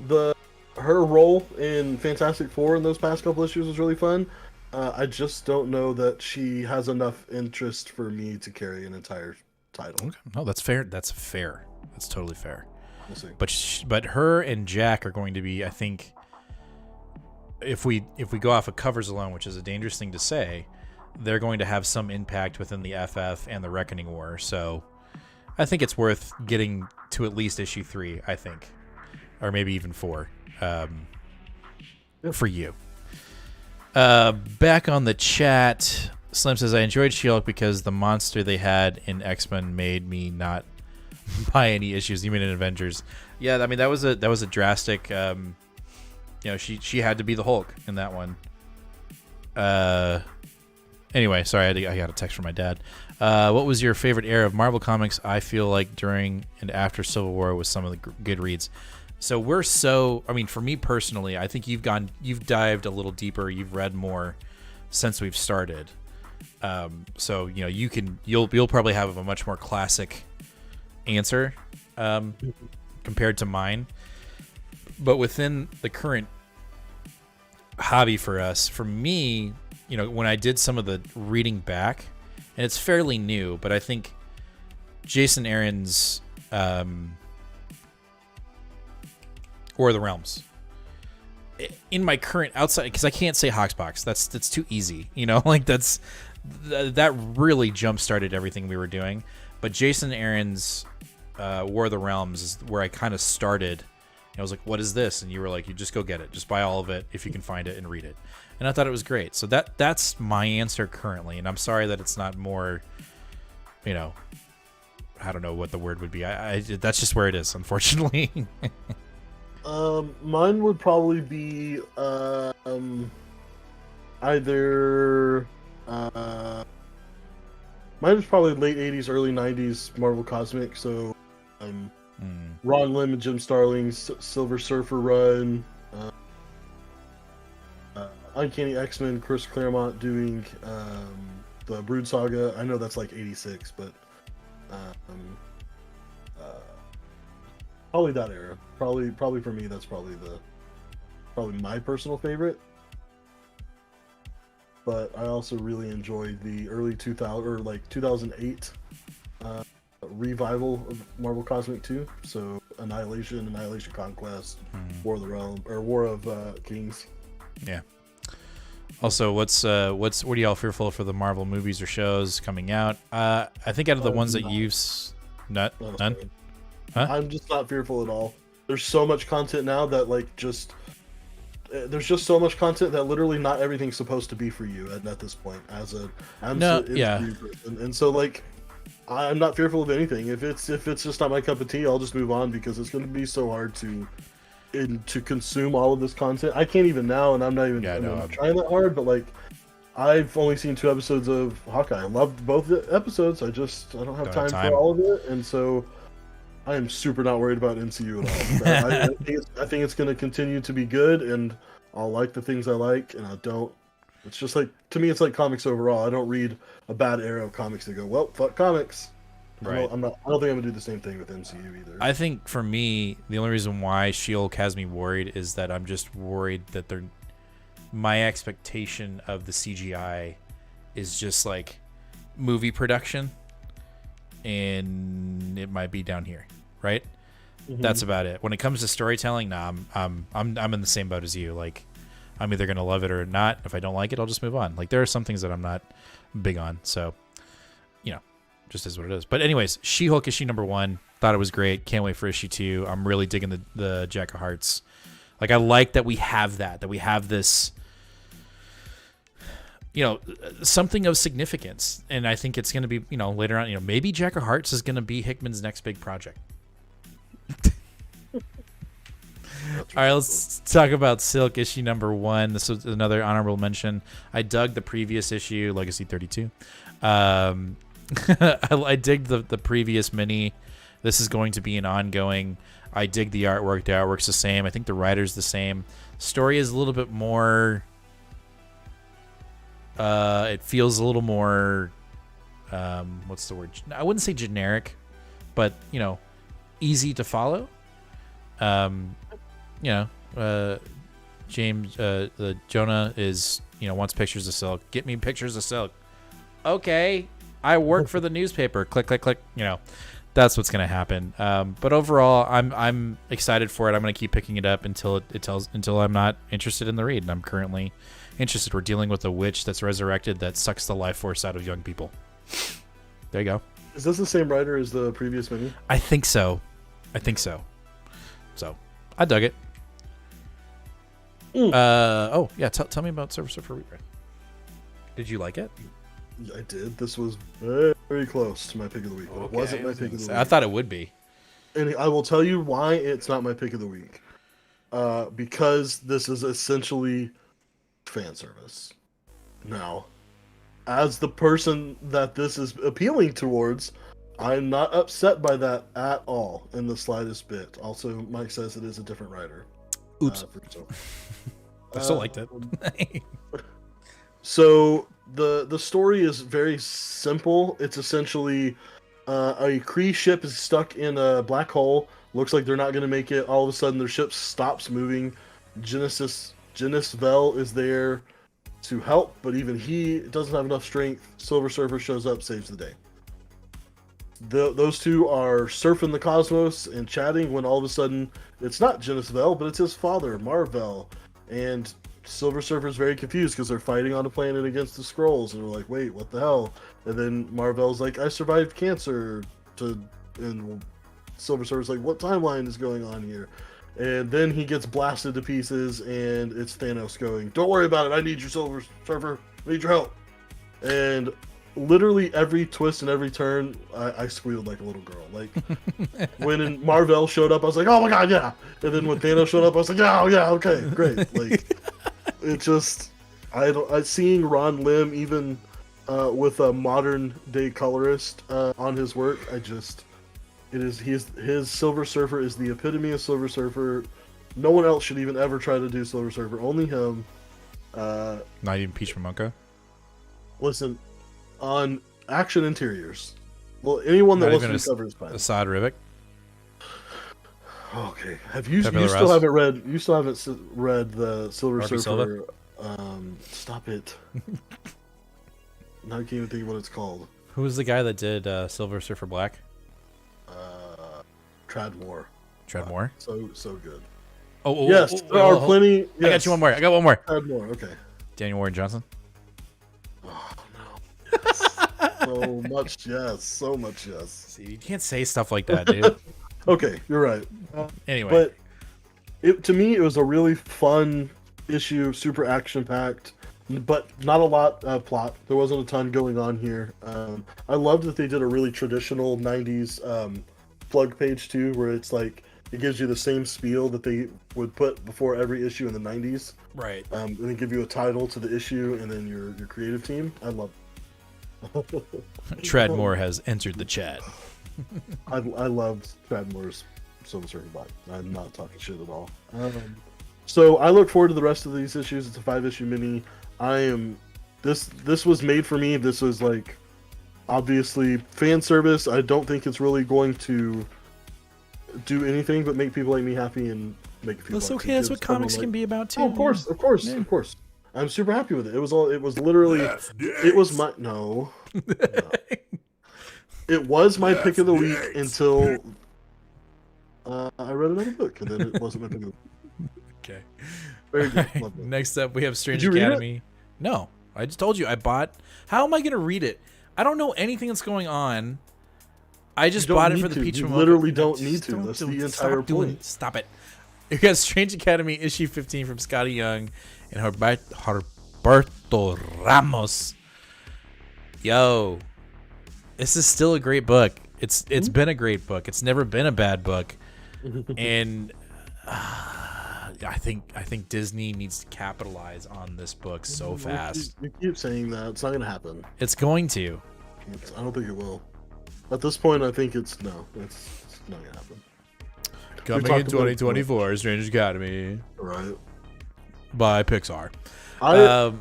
her role in Fantastic Four in those past couple issues was really fun. I just don't know that she has enough interest for me to carry an entire title.
Okay. No, that's fair. That's fair. That's totally fair.
We'll see.
But her and Jack are going to be, I think, if we go off of covers alone, which is a dangerous thing to say, they're going to have some impact within the FF and the Reckoning War. So I think it's worth getting to at least issue 3, I think, or maybe even 4 for you. Back on the chat, Slim says, I enjoyed She-Hulk because the monster they had in X-Men made me not buy any issues. You mean in Avengers? Yeah, I mean that was a drastic. You know, she had to be the Hulk in that one. Anyway, sorry, I got a text from my dad. What was your favorite era of Marvel Comics? I feel like during and after Civil War was some of the good reads. So I mean, for me personally, I think you've dived a little deeper. You've read more since we've started. So you know, you'll probably have a much more classic answer compared to mine. But within the current hobby for us, for me, you know, when I did some of the reading back, and it's fairly new, but I think Jason Aaron's War of the Realms, in my current outside, because I can't say Hoxbox, that's too easy, you know, like that really jump started everything we were doing. But Jason Aaron's War of the Realms is where I kind of started. I was like, what is this? And you were like, you just go get it. Just buy all of it if you can find it and read it. And I thought it was great. So that's my answer currently. And I'm sorry that it's not more, you know, I don't know what the word would be. That's just where it is, unfortunately.
Mine would probably be either mine is probably late 80s, early 90s Marvel Cosmic. So, Ron Lim and Jim Starling's Silver Surfer run. Uncanny X-Men, Chris Claremont doing the Brood Saga. I know that's like 86, but probably that era. Probably for me, that's probably my personal favorite. But I also really enjoyed the early 2000 or like 2008 revival of Marvel Cosmic 2. So Annihilation Conquest, War of the Realm or War of Kings.
Yeah. Also, what are y'all fearful for the Marvel movies or shows coming out? I think out of the ones that you've none. Huh?
I'm just not fearful at all. There's so much content now that there's just so much content that literally not everything's supposed to be for you at this point as a person. And so like I'm not fearful of anything. If it's just not my cup of tea, I'll just move on because it's going to be so hard to consume all of this content. I can't even now, and I'm not even I'm trying that hard, but like I've only seen 2 episodes of Hawkeye. I loved both the episodes. I don't have time for all of it, and so I am super not worried about MCU at all. I think it's going to continue to be good, and I'll like the things I like, and I don't. It's just like, to me, it's like comics overall. I don't read a bad era of comics that go, well, fuck comics. Right. I don't think I'm gonna do the same thing with MCU either.
I think for me, the only reason why She-Hulk has me worried is that I'm just worried that my expectation of the CGI is just like movie production, and it might be down here, right? Mm-hmm. That's about it. When it comes to storytelling, I'm in the same boat as you. Like, I'm either gonna love it or not. If I don't like it, I'll just move on. Like, there are some things that I'm not big on, so just is what it is. But anyways, She-Hulk issue number 1, thought it was great. Can't wait for issue 2. I'm really digging the Jack of Hearts. Like, I like that we have that we have this, something of significance. And I think it's going to be, later on, maybe Jack of Hearts is going to be Hickman's next big project. All right, let's talk about Silk issue number 1. This was another honorable mention. I dug the previous issue, Legacy 32. I digged the previous mini. This is going to be an ongoing. I dig the artwork. The artwork's the same. I think the writer's the same. Story is a little bit more. It feels a little more. What's the word? I wouldn't say generic, but easy to follow. James, Jonah is wants pictures of Silk. Get me pictures of Silk. Okay. I work for the newspaper. Click, click, click. That's what's gonna happen. But overall, I'm excited for it. I'm gonna keep picking it up until I'm not interested in the read. And I'm currently interested. We're dealing with a witch that's resurrected that sucks the life force out of young people. There you go.
Is this the same writer as the previous mini?
I think so. So I dug it. Tell me about Silver Surfer Reprint. Did you like it?
I did. This was very, very close to my pick of the week. But it wasn't my pick of the week.
I thought it would be.
And I will tell you why it's not my pick of the week. Because this is essentially fan service. Now, as the person that this is appealing towards, I'm not upset by that at all in the slightest bit. Also, Mike says it is a different writer.
Oops. I still liked it.
So the story is very simple. It's essentially a Kree ship is stuck in a black hole. Looks like they're not going to make it. All of a sudden, their ship stops moving. Genesis Vell is there to help, but even he doesn't have enough strength. Silver Surfer shows up, saves the day. Those two are surfing the cosmos and chatting when all of a sudden it's not Genesis Vell, but it's his father, Mar-Vell. And Silver Surfer's very confused because they're fighting on a planet against the Skrulls, and they're like, "Wait, what the hell?" And then Mar-Vell's like, "I survived cancer." And Silver Surfer's like, "What timeline is going on here?" And then he gets blasted to pieces, and it's Thanos going, "Don't worry about it. I need you, Silver Surfer. I need your help." And literally every twist and every turn, I squealed like a little girl. Like when Mar-Vell showed up, I was like, "Oh my god, yeah!" And then when Thanos showed up, I was like, "Yeah, okay, great." Like it just, seeing Ron Lim even with a modern day colorist on his work. His Silver Surfer is the epitome of Silver Surfer. No one else should even ever try to do Silver Surfer. Only him.
Not even Peach Momoko?
Listen, on Action Interiors. Well, anyone that wants to do cover is fine.
Assad Rivik?
Okay. You still haven't read the Silver
Marky
Surfer? Stop it. Now I can't even think of what it's called.
Who was the guy that did Silver Surfer Black?
Tradmore.
Tradmore?
So good.
Yes,
there are plenty. Yes.
I got you one more. I got one more.
Tradmore, okay.
Daniel Warren Johnson?
Oh, no. So much yes.
See, you can't say stuff like that, dude.
Okay, you're right.
Anyway.
But to me, it was a really fun issue, super action-packed, but not a lot of plot. There wasn't a ton going on here. I loved that they did a really traditional 90s plug page, too, where it's like, it gives you the same spiel that they would put before every issue in the 90s.
Right.
And they give you a title to the issue and then your creative team. I love it.
Tradmore has entered the chat.
I loved Tradmore's Silver Surfer Black. I'm not talking shit at all. So I look forward to the rest of these issues. It's a 5-issue mini. This was made for me. This was like obviously fan service. I don't think it's really going to do anything but make people like me happy and make a few
That's
bucks.
okay. That's what comics can be about too.
Oh, of course. I'm super happy with it. It was literally it was my no. It was my pick of the week until I read another book, and then it wasn't my pick of the week.
Okay.
Very good.
Right. Next up, we have Strange
Did you read
Academy. No, I just told you I bought. How am I going to read it? I don't know anything that's going on. I just bought it for the Peach.
You literally don't need to. That's the entire point.
Stop it. You got Strange Academy issue 15 from Scotty Young and Herberto Ramos. Yo, this is still a great book. It's been a great book. It's never been a bad book, and I think Disney needs to capitalize on this book so fast.
You keep saying that. It's not going to happen.
It's going to.
I don't think it will. At this point, I think it's not going to happen.
Coming in 2024, Strange Academy.
Right.
By Pixar.
I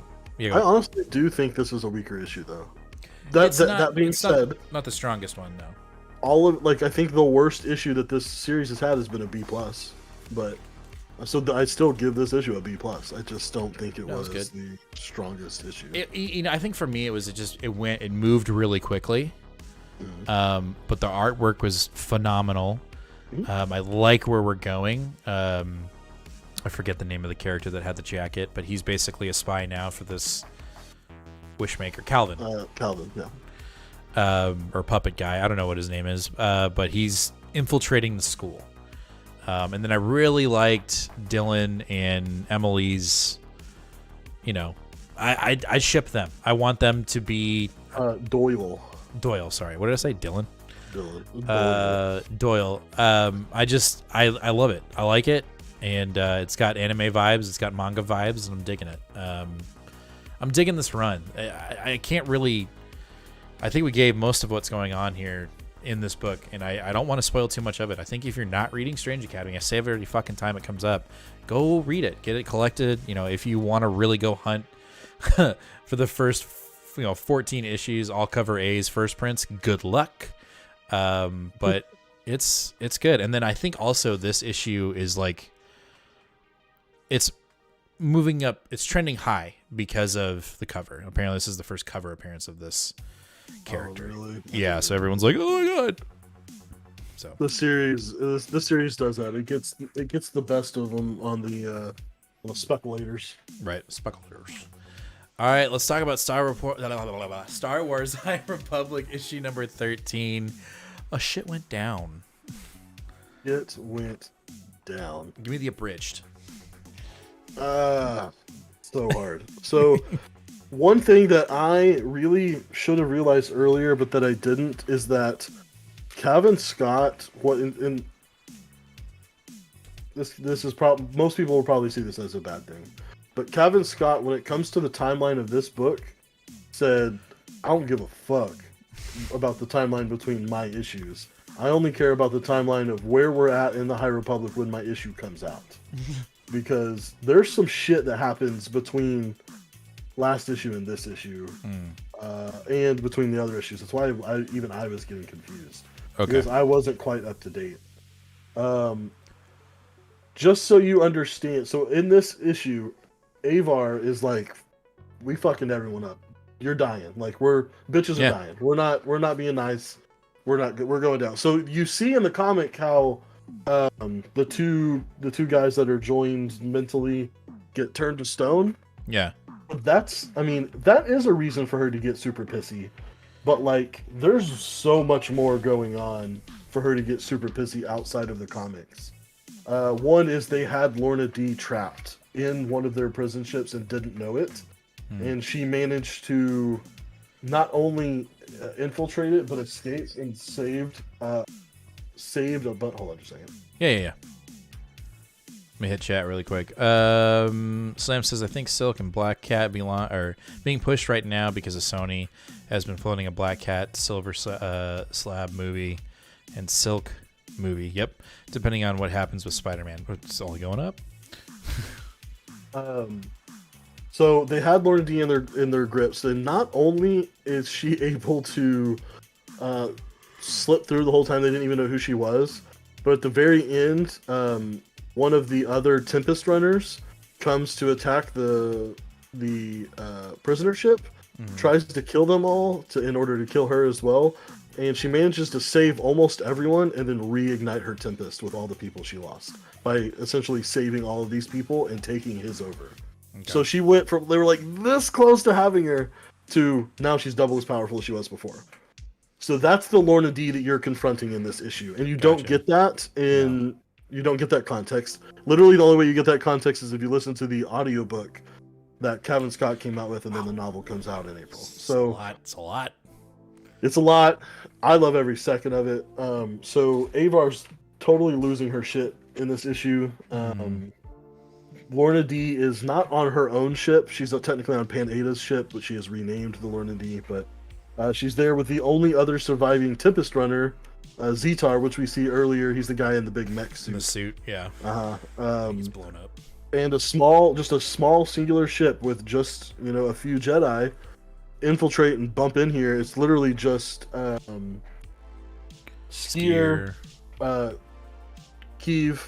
honestly do think this is a weaker issue, though. That being said,
not the strongest one,
no. I think the worst issue that this series has had has been a B+. But so I still give this issue a B+. I just don't think it was the strongest issue.
I think for me it moved really quickly. Mm-hmm. But the artwork was phenomenal. Mm-hmm. I like where we're going. I forget the name of the character that had the jacket, but he's basically a spy now for this Wishmaker, Calvin.
Calvin, yeah.
Or puppet guy. I don't know what his name is. But he's infiltrating the school. And then I really liked Dylan and Emily's. I ship them. I want them to be Doyle. Sorry, what did I say? Dylan. Doyle. I love it. I like it, and it's got anime vibes. It's got manga vibes, and I'm digging it. I'm digging this run. I can't really. I think we gave most of what's going on here in this book, and I don't want to spoil too much of it. I think if you're not reading Strange Academy, I say every fucking time it comes up, go read it, get it collected. If you want to really go hunt for the first 14 issues, all cover A's first prints, good luck. But it's good. And then I think also this issue is it's moving up, it's trending high because of the cover. Apparently this is the first cover appearance of this character.
Oh, really?
Yeah, so everyone's like, oh my god. So
the series does that. It gets the best of them on the speculators.
Right, speculators. All right, let's talk about Star Wars High Republic issue number 13. Oh, shit went down.
It went down.
Give me the abridged.
So hard. So, one thing that I really should have realized earlier, but that I didn't, is that Kevin Scott, this is probably, most people will probably see this as a bad thing. But Kevin Scott, when it comes to the timeline of this book, said, I don't give a fuck about the timeline between my issues. I only care about the timeline of where we're at in the High Republic when my issue comes out. Because there's some shit that happens between last issue and this issue, and between the other issues. That's why I was getting confused.
Okay.
Because I wasn't quite up to date. Just so you understand, so in this issue, Avar is like, we fucking everyone up. You're dying. Like, bitches are dying. We're not being nice. We're going down. So you see in the comic how the two guys that are joined mentally get turned to stone.
Yeah.
That is a reason for her to get super pissy. But like, there's so much more going on for her to get super pissy outside of the comics. One is they had Lorna D trapped in one of their prison ships and didn't know it. And she managed to not only infiltrate it, but escape and saved a bunch. Hold on just a second.
Yeah. Let me hit chat really quick. Slam says, I think Silk and Black Cat are being pushed right now because of Sony has been floating a Black Cat Silver Slab movie and Silk movie. Yep. Depending on what happens with Spider-Man. It's only going up.
So they had Lorna D in their grips, and not only is she able to slip through the whole time they didn't even know who she was, but at the very end, one of the other Tempest runners comes to attack the prisoner ship, tries to kill them all in order to kill her as well, and she manages to save almost everyone and then reignite her Tempest with all the people she lost by essentially saving all of these people and taking his over. Okay. So she went from, they were like this close to having her, to now she's double as powerful as she was before. So that's the Lorna D that you're confronting in this issue, and you don't get that you don't get that context. Literally, the only way you get that context is if you listen to the audiobook that Kevin Scott came out with, and then the novel comes out in April. So
it's a lot.
It's a lot. I love every second of it. So Avar's totally losing her shit in this issue. Lorna D is not on her own ship. She's technically on Pan Ada's ship, but she has renamed the Lorna D. But she's there with the only other surviving Tempest runner, Zetar, which we see earlier. He's the guy in the big mech suit.
In the suit, yeah. He's blown up.
And a small singular ship with just a few Jedi infiltrate and bump in here. It's literally just Skier, Keeve,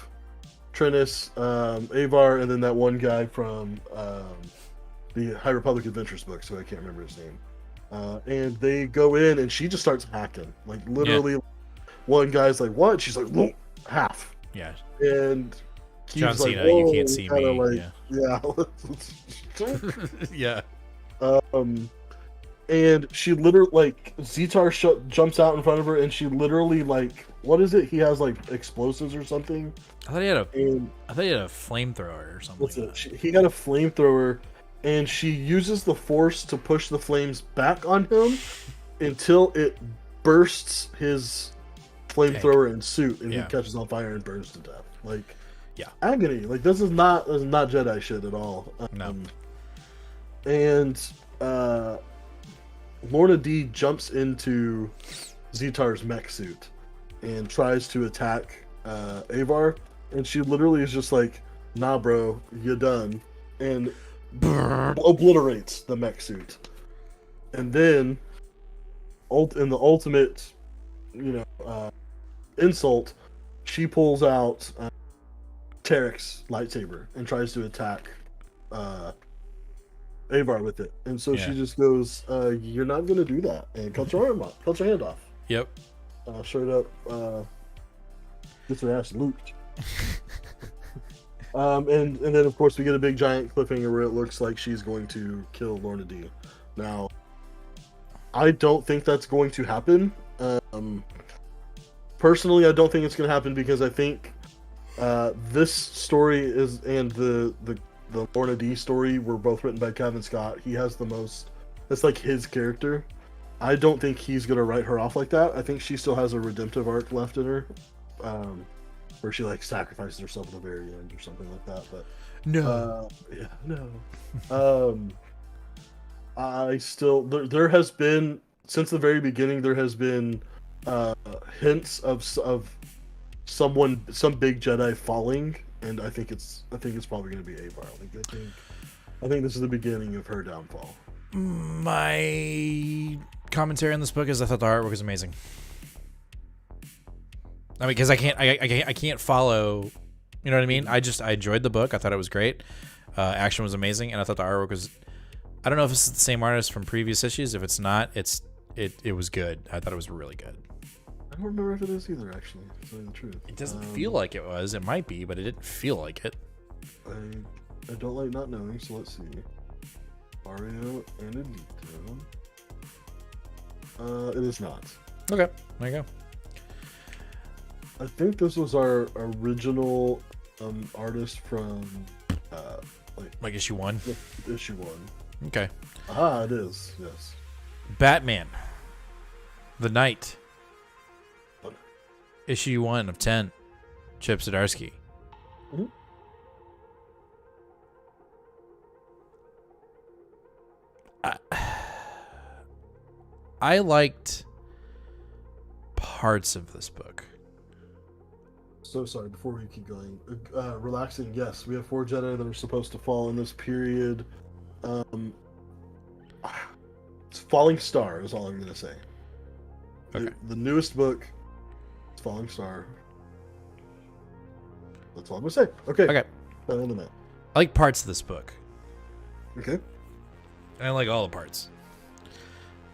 Trennis, Avar, and then that one guy from the High Republic Adventures book, so I can't remember his name. And they go in, and she just starts hacking. Like, literally, one guy's like, what? She's like, whoa, half.
Yeah.
And Keeve's
John Cena,
like,
you can't see me.
Like,
Yeah.
And she literally, Zetar jumps out in front of her, and she literally, what is it? He has, explosives or something?
I thought he had a flamethrower or something.
What's it? He got a flamethrower, and she uses the Force to push the flames back on him until it bursts his flamethrower and suit, and he catches on fire and burns to death. Agony. This is not Jedi shit at all.
No.
And Lorna D jumps into Zetar's mech suit and tries to attack Avar, and she literally is just like, nah bro, you're done, and obliterates the mech suit. And then in the ultimate insult, she pulls out Tarek's lightsaber and tries to attack Avar with it, and so she just goes, "You're not gonna do that," and cuts her hand off.
Yep.
Straight up, gets her ass looped. And then of course we get a big giant cliffhanger where it looks like she's going to kill Lorna D. Now, I don't think that's going to happen. Personally, I don't think it's going to happen because I think this story and the Lorna D story were both written by Kevin Scott. He has the most, that's his character. I don't think he's going to write her off like that. I think she still has a redemptive arc left in her, where she sacrifices herself at the very end or something like that. But
no.
I still there has been since the very beginning. There has been hints of some big Jedi falling, and I think it's probably going to be Avar. I think this is the beginning of her downfall.
My commentary on this book is I thought the artwork was amazing. I mean, because I can't follow. You know what I mean? I enjoyed the book. I thought it was great. Action was amazing, and I thought the artwork was. I don't know if it's the same artist from previous issues. If it's not, it was good. I thought it was really good.
I don't remember if it is either. Actually, to tell you the truth,
it doesn't feel like it was. It might be, but it didn't feel like it.
I don't like not knowing. So let's see. Mario and Anito. It is not.
Okay, there you go.
I think this was our original artist from
like issue 1.
Issue 1.
Okay.
It is. Yes.
Batman. The Knight. Issue 1 of 10. Chip Zdarsky.
Mm-hmm.
I liked parts of this book.
So sorry, before we keep going. Relaxing, yes. We have 4 Jedi that are supposed to fall in this period. It's Falling Star is all I'm going to say.
Okay.
The newest book is Falling Star. That's all I'm going to say. Okay.
Okay.
I
like parts of this book.
Okay.
I like all the parts.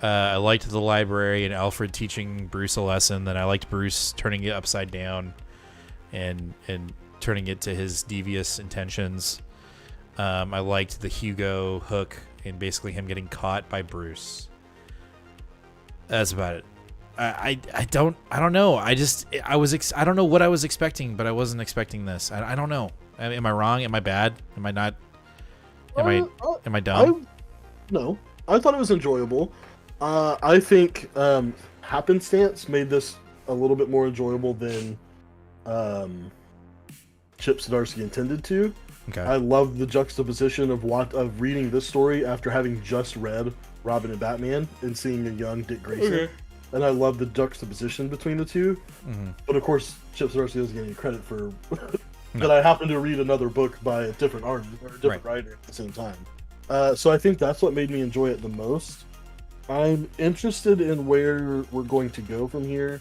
I liked the library and Alfred teaching Bruce a lesson. Then I liked Bruce turning it upside down and turning it to his devious intentions. I liked the Hugo hook and basically him getting caught by Bruce. That's about it. I don't know. I don't know what I was expecting, but I wasn't expecting this. I don't know. Am I wrong? Am I bad? Am I not? Am I dumb?
No, I thought it was enjoyable. I think happenstance made this a little bit more enjoyable than Chip Zdarsky intended to.
Okay.
I love the juxtaposition of reading this story after having just read Robin and Batman and seeing a young Dick Grayson. Okay. And I love the juxtaposition between the two. Mm-hmm. But of course, Chip Zdarsky doesn't get any credit for that I happened to read another book by a different artist or a different writer at the same time. So I think that's what made me enjoy it the most. I'm interested in where we're going to go from here.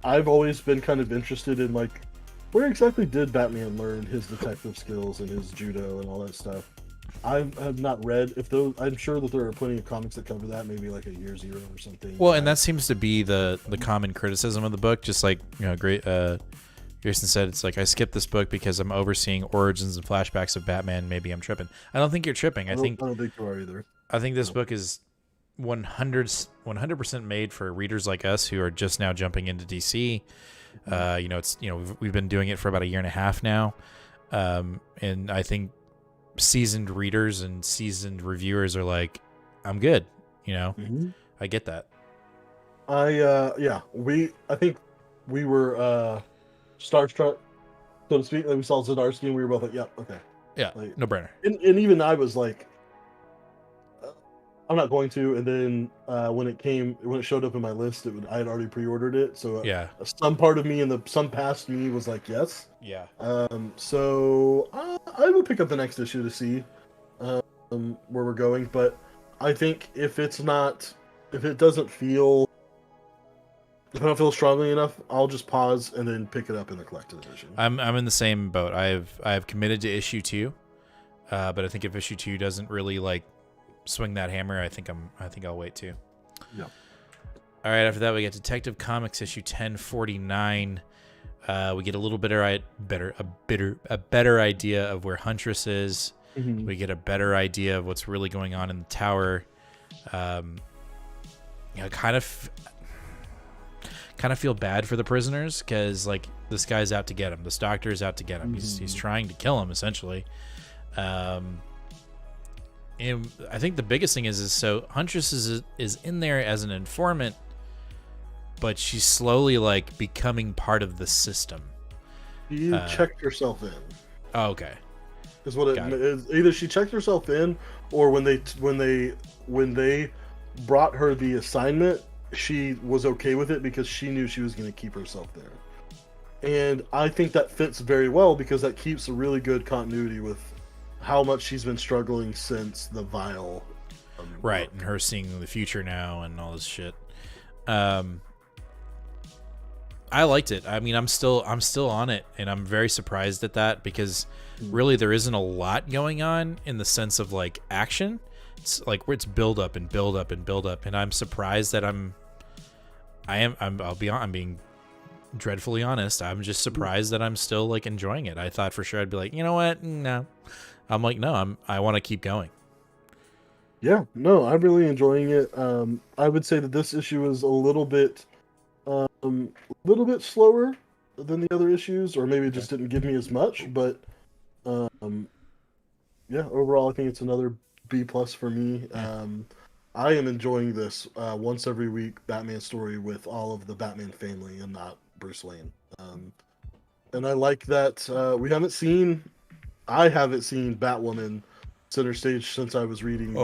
I've always been kind of interested in like where exactly did Batman learn his detective skills and his judo and all that stuff. I have not read I'm sure that there are plenty of comics that cover that, maybe like a Year Zero or something.
Well, and that seems to be the common criticism of the book. Just like Grayson said, it's like I skipped this book because I'm overseeing origins and flashbacks of Batman. Maybe I'm tripping. I don't think you're tripping. I don't think
you are either.
I think this book is 100% made for readers like us who are just now jumping into DC. We've been doing it for about a year and a half now, and I think seasoned readers and seasoned reviewers are like, I'm good. I get that. I think we were starstruck, so to speak. Like we saw Zdarsky and we were both like, yeah, okay. Yeah,
like,
no brainer.
And even I was like, I'm not going to. And then when it showed up in my list, I had already pre-ordered it. So some part of me and some past me was like, yes.
Yeah.
So I will pick up the next issue to see where we're going. But I think if I don't feel strongly enough, I'll just pause and then pick it up in the collected edition.
I'm in the same boat. I've committed to issue 2, but I think if issue 2 doesn't really like swing that hammer, I think I'll wait too.
Yeah.
All right. After that, we get Detective Comics issue 1049. We get a little better idea of where Huntress is. Mm-hmm. We get a better idea of what's really going on in the tower. Kind of feel bad for the prisoners because like this guy's out to get him. This doctor is out to get him. Mm-hmm. He's trying to kill him essentially. And I think the biggest thing is so Huntress is in there as an informant, but she's slowly like becoming part of the system.
You checked yourself in.
Oh, okay.
is what it is. Either she checked herself in, or when they brought her the assignment, she was okay with it because she knew she was going to keep herself there. And I think that fits very well because that keeps a really good continuity with how much she's been struggling since the vial.
Right, and her seeing the future now and all this shit. I liked it. I mean, I'm still on it, and I'm very surprised at that because really there isn't a lot going on in the sense of like action. It's like where it's build up and build up and build up, and I'm surprised that I'm being dreadfully honest. I'm just surprised that I'm still like enjoying it. I thought for sure I'd be like, you know what? No. I'm like, no, I want to keep going.
Yeah, no, I'm really enjoying it. I would say that this issue is a little bit slower than the other issues, or maybe it just didn't give me as much. But yeah, overall, I think it's another B+ for me. I am enjoying this once every week Batman story with all of the Batman family and not Bruce Wayne. And I like that I haven't seen Batwoman center stage since I was reading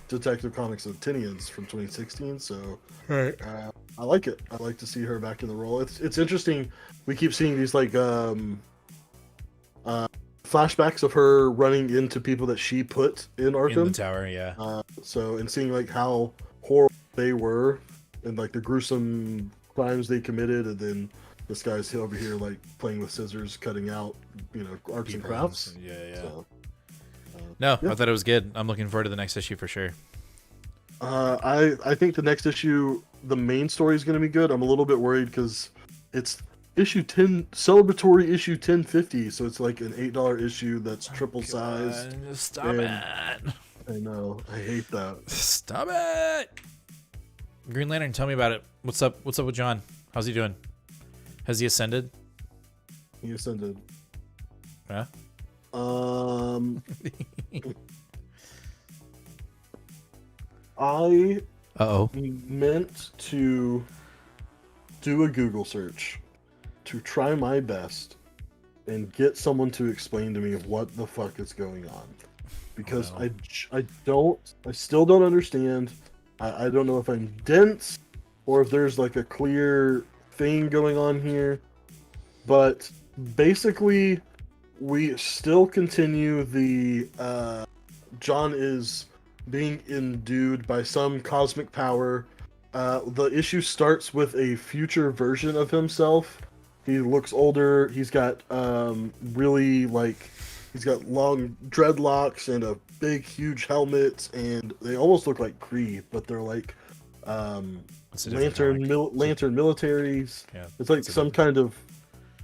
Detective Comics of Tinians from 2016. So I like it. I like to see her back in the role. It's interesting. We keep seeing these like flashbacks of her running into people that she put in Arkham.
In the tower, yeah.
And seeing like how horrible they were and like the gruesome crimes they committed, and then this guy's over here like playing with scissors, cutting out, arts and crafts.
Yeah.
So,
I thought it was good. I'm looking forward to the next issue for sure.
I think the next issue, the main story is going to be good. I'm a little bit worried because it's issue 10, celebratory issue 1050, so it's like an $8 issue that's triple size.
Stop it!
I know, I hate that.
Stop it! Green Lantern, tell me about it. What's up? What's up with John? How's he doing? Has he ascended?
He ascended.
Yeah.
I
Uh-oh.
meant to do a Google search to try my best and get someone to explain to me what the fuck is going on, because I still don't understand. I don't know if I'm dense or if there's like a clear thing going on here, but basically we still continue the John is being endued by some cosmic power. The issue starts with a future version of himself. He looks older. He's got he's got long dreadlocks and a big, huge helmet, and they almost look like Kree, but they're like lantern militaries. Yeah, it's like some kind of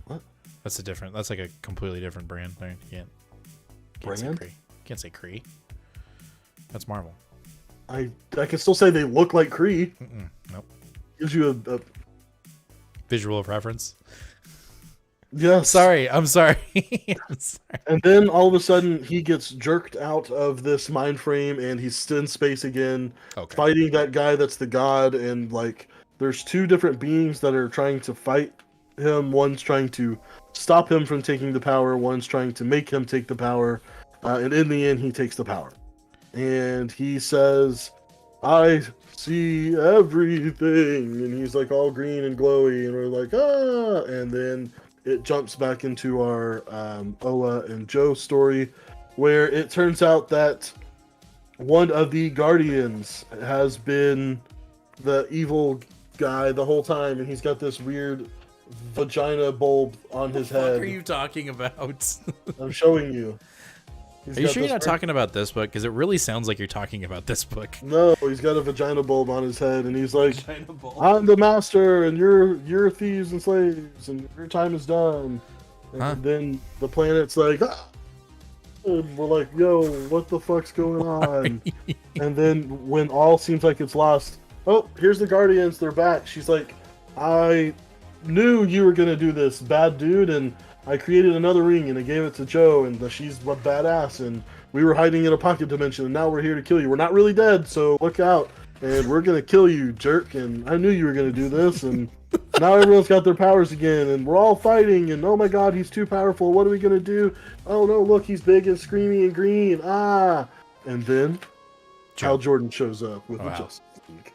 what?
That's like a completely different brand. There, you can't say Kree. That's Marvel.
I can still say they look like Kree.
Nope.
Gives you a
visual of reference.
Yeah.
I'm sorry. I'm sorry.
And then all of a sudden he gets jerked out of this mind frame and he's still in space again, fighting that guy that's the god. And like, there's two different beings that are trying to fight him. One's trying to stop him from taking the power. One's trying to make him take the power. And in the end, he takes the power. And he says, I see everything. And he's like all green and glowy. And we're like, ah. And then it jumps back into our Ola and Joe story, where it turns out that one of the Guardians has been the evil guy the whole time, and he's got this weird vagina bulb on his head.
What are you talking about?
I'm showing you.
Are you sure you're not talking about this book? Because it really sounds like you're talking about this book.
No, he's got a vagina bulb on his head, and he's like, I'm the master, and you're thieves and slaves, and your time is done. And then the planet's like, ah! And we're like, yo, what the fuck's going on? And then when all seems like it's lost, oh, here's the Guardians, they're back. She's like, I knew you were going to do this, bad dude, and I created another ring and I gave it to Joe, and she's a badass, and we were hiding in a pocket dimension, and now we're here to kill you. We're not really dead, so look out, and we're gonna kill you, jerk, and I knew you were gonna do this, and now everyone's got their powers again, and we're all fighting, and oh my god, he's too powerful. What are we gonna do? Oh no, look, he's big and screamy and green. Ah! And then Hal Jordan shows up with the Justice League.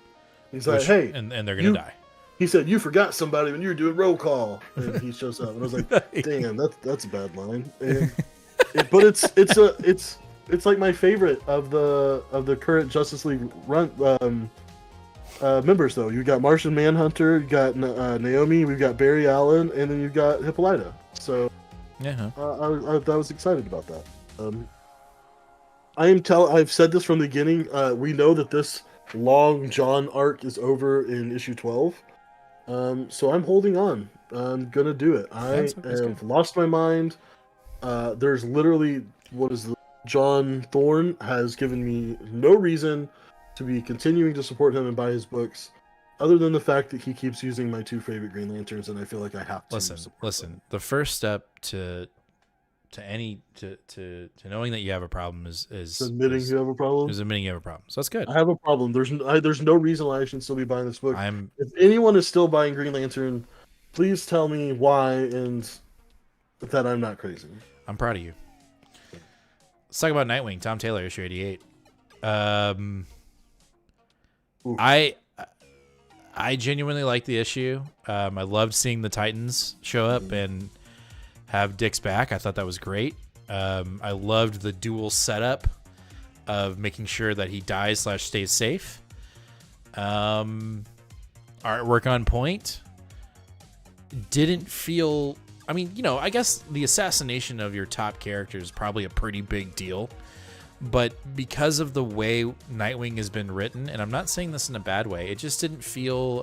He's like, hey,
and they're gonna die.
He said, "You forgot somebody when you were doing roll call," and he shows up, and I was like, "Damn, that's a bad line." And, but it's like my favorite of the current Justice League run members though. You got Martian Manhunter, you got Naomi, we've got Barry Allen, and then you've got Hippolyta. So
yeah,
I was excited about that. I've said this from the beginning. We know that this long John arc is over in issue 12. So I'm holding on. I'm gonna do it. I have lost my mind. There's literally John Thorne has given me no reason to be continuing to support him and buy his books, other than the fact that he keeps using my two favorite Green Lanterns, and I feel like I have to.
Listen. The first step to knowing that you have a problem is
admitting you have a problem.
Is admitting you have a problem. So that's good.
I have a problem. There's no reason why I should still be buying this book. If anyone is still buying Green Lantern, please tell me why and that I'm not crazy.
I'm proud of you. Let's talk about Nightwing, Tom Taylor, issue 88. I genuinely liked the issue. I loved seeing the Titans show up and have Dick's back. I thought that was great. I loved the dual setup of making sure that he dies / stays safe. Artwork on point. Didn't feel... I mean, I guess the assassination of your top character is probably a pretty big deal. But because of the way Nightwing has been written, and I'm not saying this in a bad way, it just didn't feel...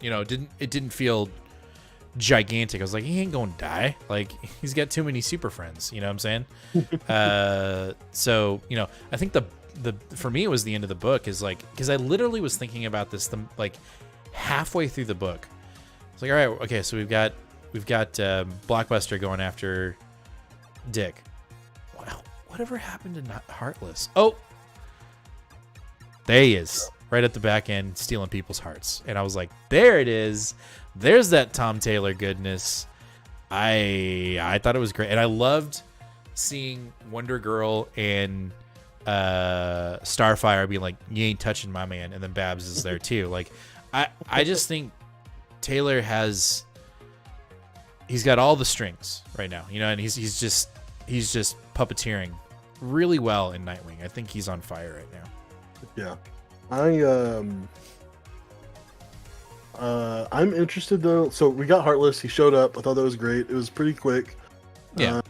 it didn't feel gigantic. I was like, he ain't gonna die. Like, he's got too many super friends. You know what I'm saying? So, I think the for me, it was the end of the book is like, because I literally was thinking about this like halfway through the book. It's like, all right, okay, so we've got Blockbuster going after Dick. Wow, whatever happened to not Heartless? Oh, there he is, right at the back end, stealing people's hearts. And I was like, there it is. There's that Tom Taylor goodness. I thought it was great, and I loved seeing Wonder Girl and Starfire being like, "You ain't touching my man," and then Babs is there too. Like, I just think Taylor he's got all the strings right now, and he's just puppeteering really well in Nightwing. I think he's on fire right now.
Yeah, I'm interested though. So we got Heartless. He showed up. I thought that was great. It was pretty quick.
Yeah.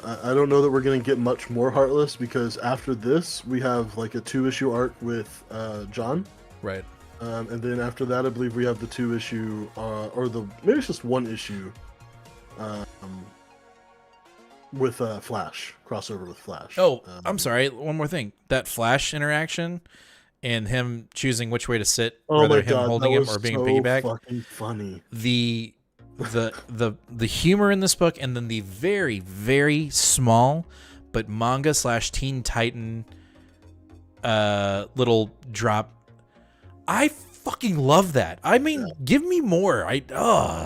I don't know that we're gonna get much more Heartless because after this we have like a 2-issue arc with John.
Right.
And then after that, I believe we have the 2-issue, maybe it's just 1 issue, with Flash crossover with Flash.
Oh, I'm sorry. One more thing. That Flash interaction. And him choosing which way to sit, whether him holding him or being piggyback.
Fucking funny.
The humor in this book, and then the very, very small but manga / Teen Titan little drop. I fucking love that. I mean, give me more. I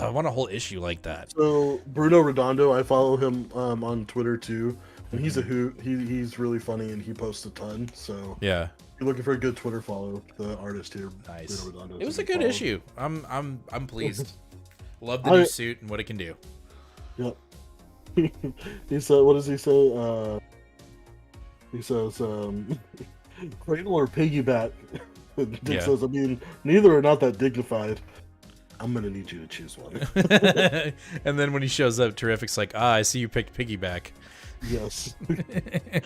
want a whole issue like that.
So Bruno Redondo, I follow him on Twitter too, and he's a hoot. He's really funny and he posts a ton. So
yeah.
You're looking for a good Twitter follow, the artist here.
Nice. It was a good issue. I'm pleased. Love the new suit and what it can do.
Yep. He said, what does he say? He says, cradle or piggyback? Dick says, I mean, neither are not that dignified. I'm going to need you to choose one.
And then when he shows up, Terrific's like, I see you picked piggyback.
Yes.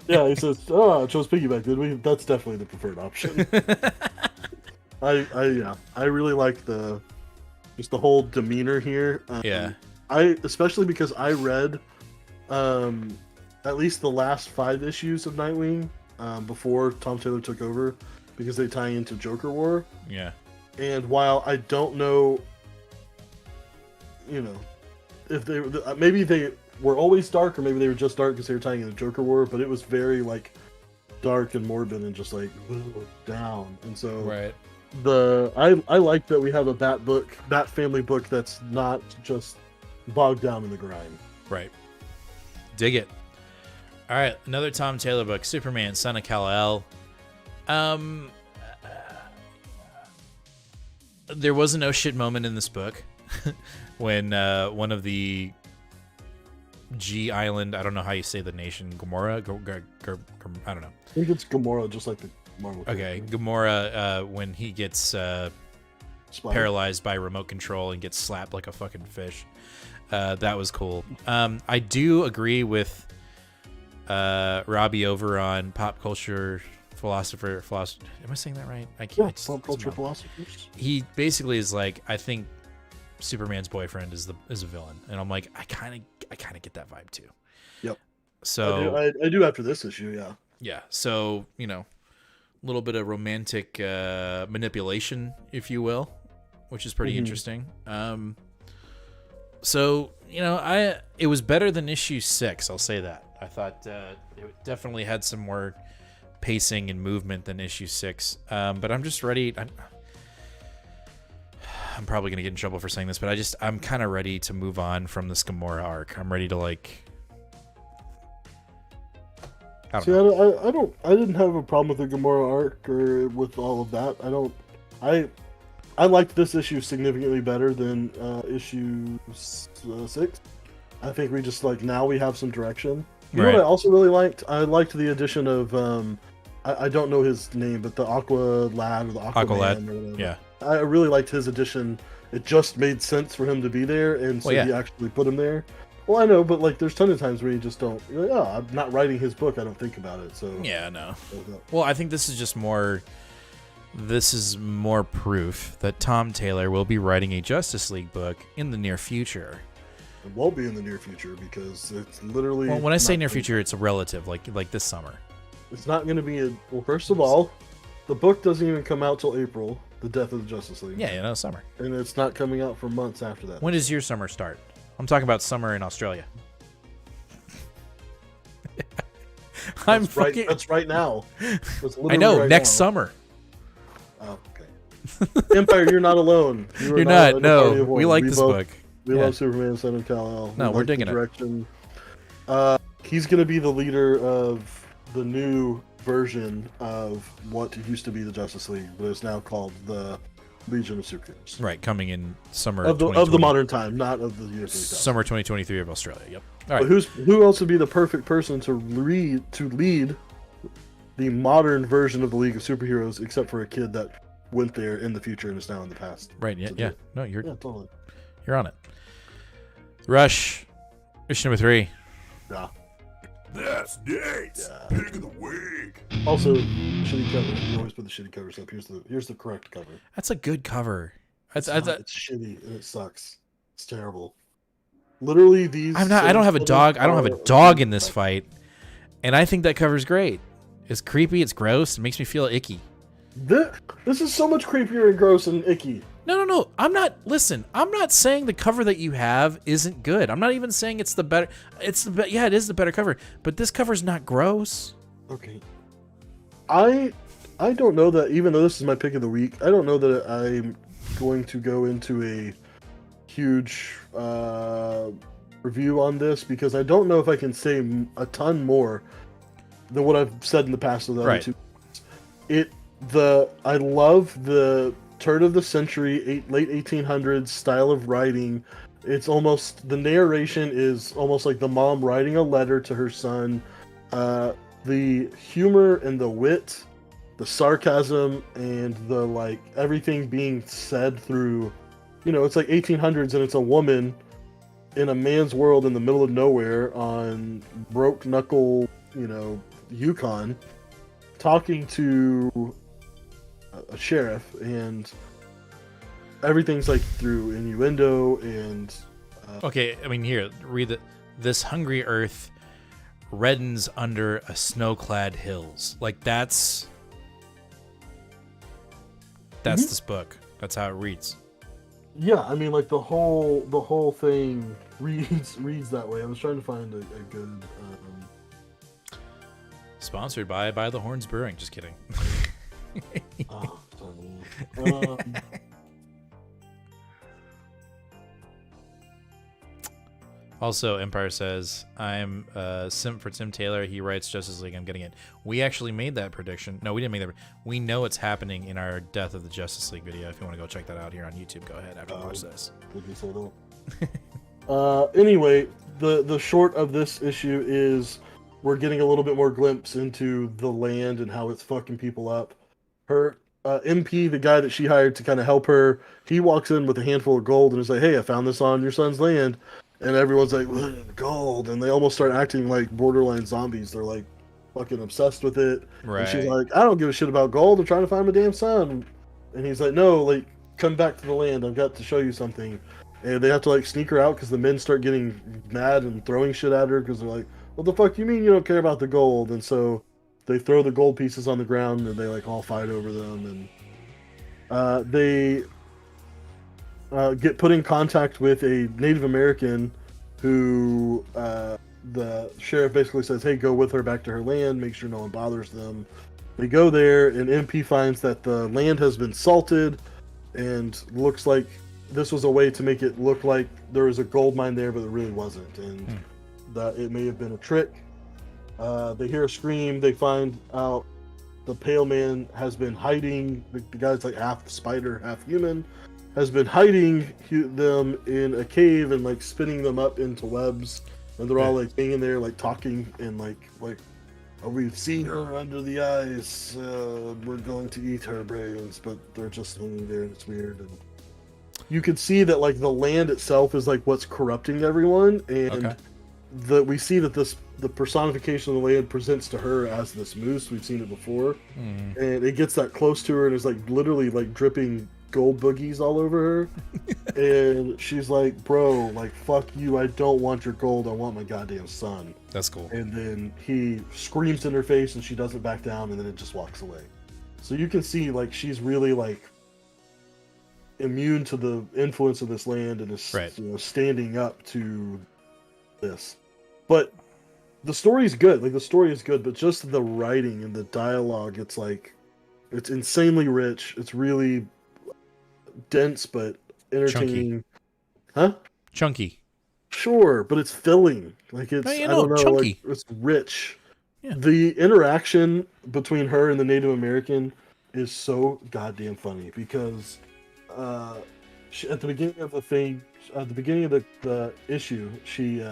Yeah, he says, I chose piggyback, did we? That's definitely the preferred option. I really like the whole demeanor here. Especially because I read at least the last 5 issues of Nightwing before Tom Taylor took over, because they tie into Joker War.
Yeah.
And while I don't know, if maybe they were always dark, or maybe they were just dark because they were tying into Joker War, but it was very like dark and morbid and just like down. And so
right.
I like that we have a Bat family book that's not just bogged down in the grind.
Right. Dig it. All right, another Tom Taylor book, Superman, Son of Kal-El. There was a no shit moment in this book when one of the G Island, I don't know how you say the nation, Gamora, I don't know.
I think it's Gamora, just like the Marvel.
Okay, Gamora, when he gets paralyzed by remote control and gets slapped like a fucking fish. That was cool. I do agree with Robbie over on Pop Culture Philosopher. Am I saying that right? I can't.
Yeah, Pop Culture Philosophers.
He basically is like, I think Superman's boyfriend is a villain, and I'm like, I kind of get that vibe too.
Yep.
So
I do after this issue, yeah.
Yeah. So a little bit of romantic manipulation, if you will, which is pretty interesting. So it was better than issue 6. I'll say that. I thought it definitely had some more pacing and movement than issue 6. But I'm just ready. I'm probably gonna get in trouble for saying this, but I'm kind of ready to move on from this Gamora arc. I'm ready to I didn't have a problem with the Gamora arc or with all of that. I liked this issue significantly better than issue 6. I think we just now we have some direction. You know what I also really liked? I liked the addition of I don't know his name, but the Aqua Lad or the Aqua Lad. Yeah.
I really liked his addition. It just made sense for him to be there, and so he actually put him there. Well, I know, but there's tons of times where you just don't. You're like, oh, I'm not writing his book. I don't think about it. So
yeah, no. Well, I think this is just more. This is more proof that Tom Taylor will be writing a Justice League book in the near future.
It won't be in the near future because it's literally.
Well, when I say near future, it's a relative, like this summer.
It's not going to be well. First of all, the book doesn't even come out till April. The Death of the Justice League.
Yeah, summer.
And it's not coming out for months after that.
When does your summer start? I'm talking about summer in Australia.
That's right now.
I know,
right
next
now.
summer.
Oh, okay. Empire, you're not alone.
You're not. No, we like this book.
We love Superman, Son of Kal-El.
No, we're digging
it. He's going to be the leader of the new version of what used to be the Justice League, but it's now called the Legion of Superheroes.
Right, coming in summer
of the modern time, not of the year 3000.
Summer 2023 of Australia. Yep. All right.
But who else would be the perfect person to lead the modern version of the League of Superheroes, except for a kid that went there in the future and is now in the past?
Right. Yeah. No, you're
totally.
You're on it. Rush, issue number 3.
Yeah.
That's Nate's pick of the week.
Also, shitty cover. You always put the shitty covers up. Here's the correct cover.
That's a good cover.
It's shitty and it sucks. It's terrible. Literally, these.
I don't have a dog. I don't have a dog in this fight, and I think that cover's great. It's creepy. It's gross. It makes me feel icky.
This is so much creepier and gross and icky.
No. Listen, I'm not saying the cover that you have isn't good. I'm not even saying it's the better. Yeah, it is the better cover. But this cover's not gross.
Okay. I don't know that, even though this is my pick of the week, I don't know that I'm going to go into a huge review on this because I don't know if I can say a ton more than what I've said in the past with the other two. I love the turn of the century, late 1800s style of writing. It's almost, the narration is almost like the mom writing a letter to her son. The humor and the wit, the sarcasm, and the everything being said through, it's like 1800s and it's a woman in a man's world in the middle of nowhere on broke knuckle, Yukon, talking to a sheriff, and everything's through innuendo and
okay, I mean, here, read it. This hungry earth reddens under a snow-clad hills. That's this book. That's how it reads.
Yeah, I mean, the whole thing reads that way. I was trying to find a good
sponsored by the Horns Brewing. Just kidding.
Oh,
Also, Empire says, I'm simp for Tim Taylor. He writes Justice League. I'm getting it. We actually made that prediction. No, we didn't make that. We know it's happening in our Death of the Justice League video. If you want to go check that out here on YouTube, go ahead after you watch this.
Did you say that? Anyway, the short of this issue is we're getting a little bit more glimpse into the land and how it's fucking people up. Her MP, the guy that she hired to kind of help her, he walks in with a handful of gold and is like, hey, I found this on your son's land. And everyone's like, gold. And they almost start acting like borderline zombies. They're like fucking obsessed with it.
Right.
And she's like, I don't give a shit about gold. I'm trying to find my damn son. And he's like, no, like, come back to the land. I've got to show you something. And they have to like sneak her out because the men start getting mad and throwing shit at her because they're like, what the fuck you mean you don't care about the gold? And so they throw the gold pieces on the ground and they like all fight over them. And they get put in contact with a Native American who the sheriff basically says, hey, go with her back to her land, make sure no one bothers them. They go there, and MP finds that the land has been salted, and looks like this was a way to make it look like there was a gold mine there, but it really wasn't, and that it may have been a trick. They hear a scream, they find out the Pale Man has been hiding, the guy's like half spider, half human, has been hiding them in a cave and like spinning them up into webs, and they're all like hanging there like talking and like oh, we've seen her under the ice, we're going to eat her brains, but they're just hanging there and it's weird. And you could see that like the land itself is like what's corrupting everyone, and we see that the personification of the land presents to her as this moose. We've seen it before, and it gets that close to her and is like literally like dripping gold boogies all over her. And she's like, bro, like, fuck you, I don't want your gold, I want my goddamn son.
That's cool.
And then he screams in her face and she doesn't back down, and then it just walks away. So you can see like she's really like immune to the influence of this land and is you know, standing up to this. But the story's good, like the story is good, but just the writing and the dialogue, it's like, it's insanely rich. It's really dense but entertaining.
Chunky.
Sure, but it's filling. Like it's I don't know, chunky. Like it's rich. Yeah. The interaction between her and the Native American is so goddamn funny because at the beginning of the thing, at the beginning of the issue, she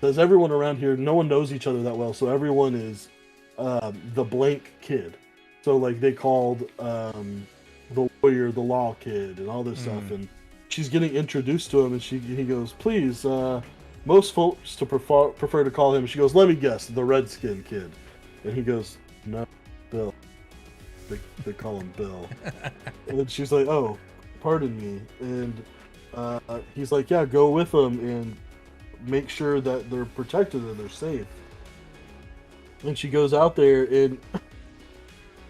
says everyone around here, no one knows each other that well, so everyone is the blank kid. So like they called the lawyer, the law kid, and all this stuff, and she's getting introduced to him, and he goes, please, most folks prefer to call him, she goes, let me guess, the redskin kid. And he goes, no, Bill. They call him Bill. And then she's like, oh, pardon me. And he's like, yeah, go with them and make sure that they're protected and they're safe. And she goes out there and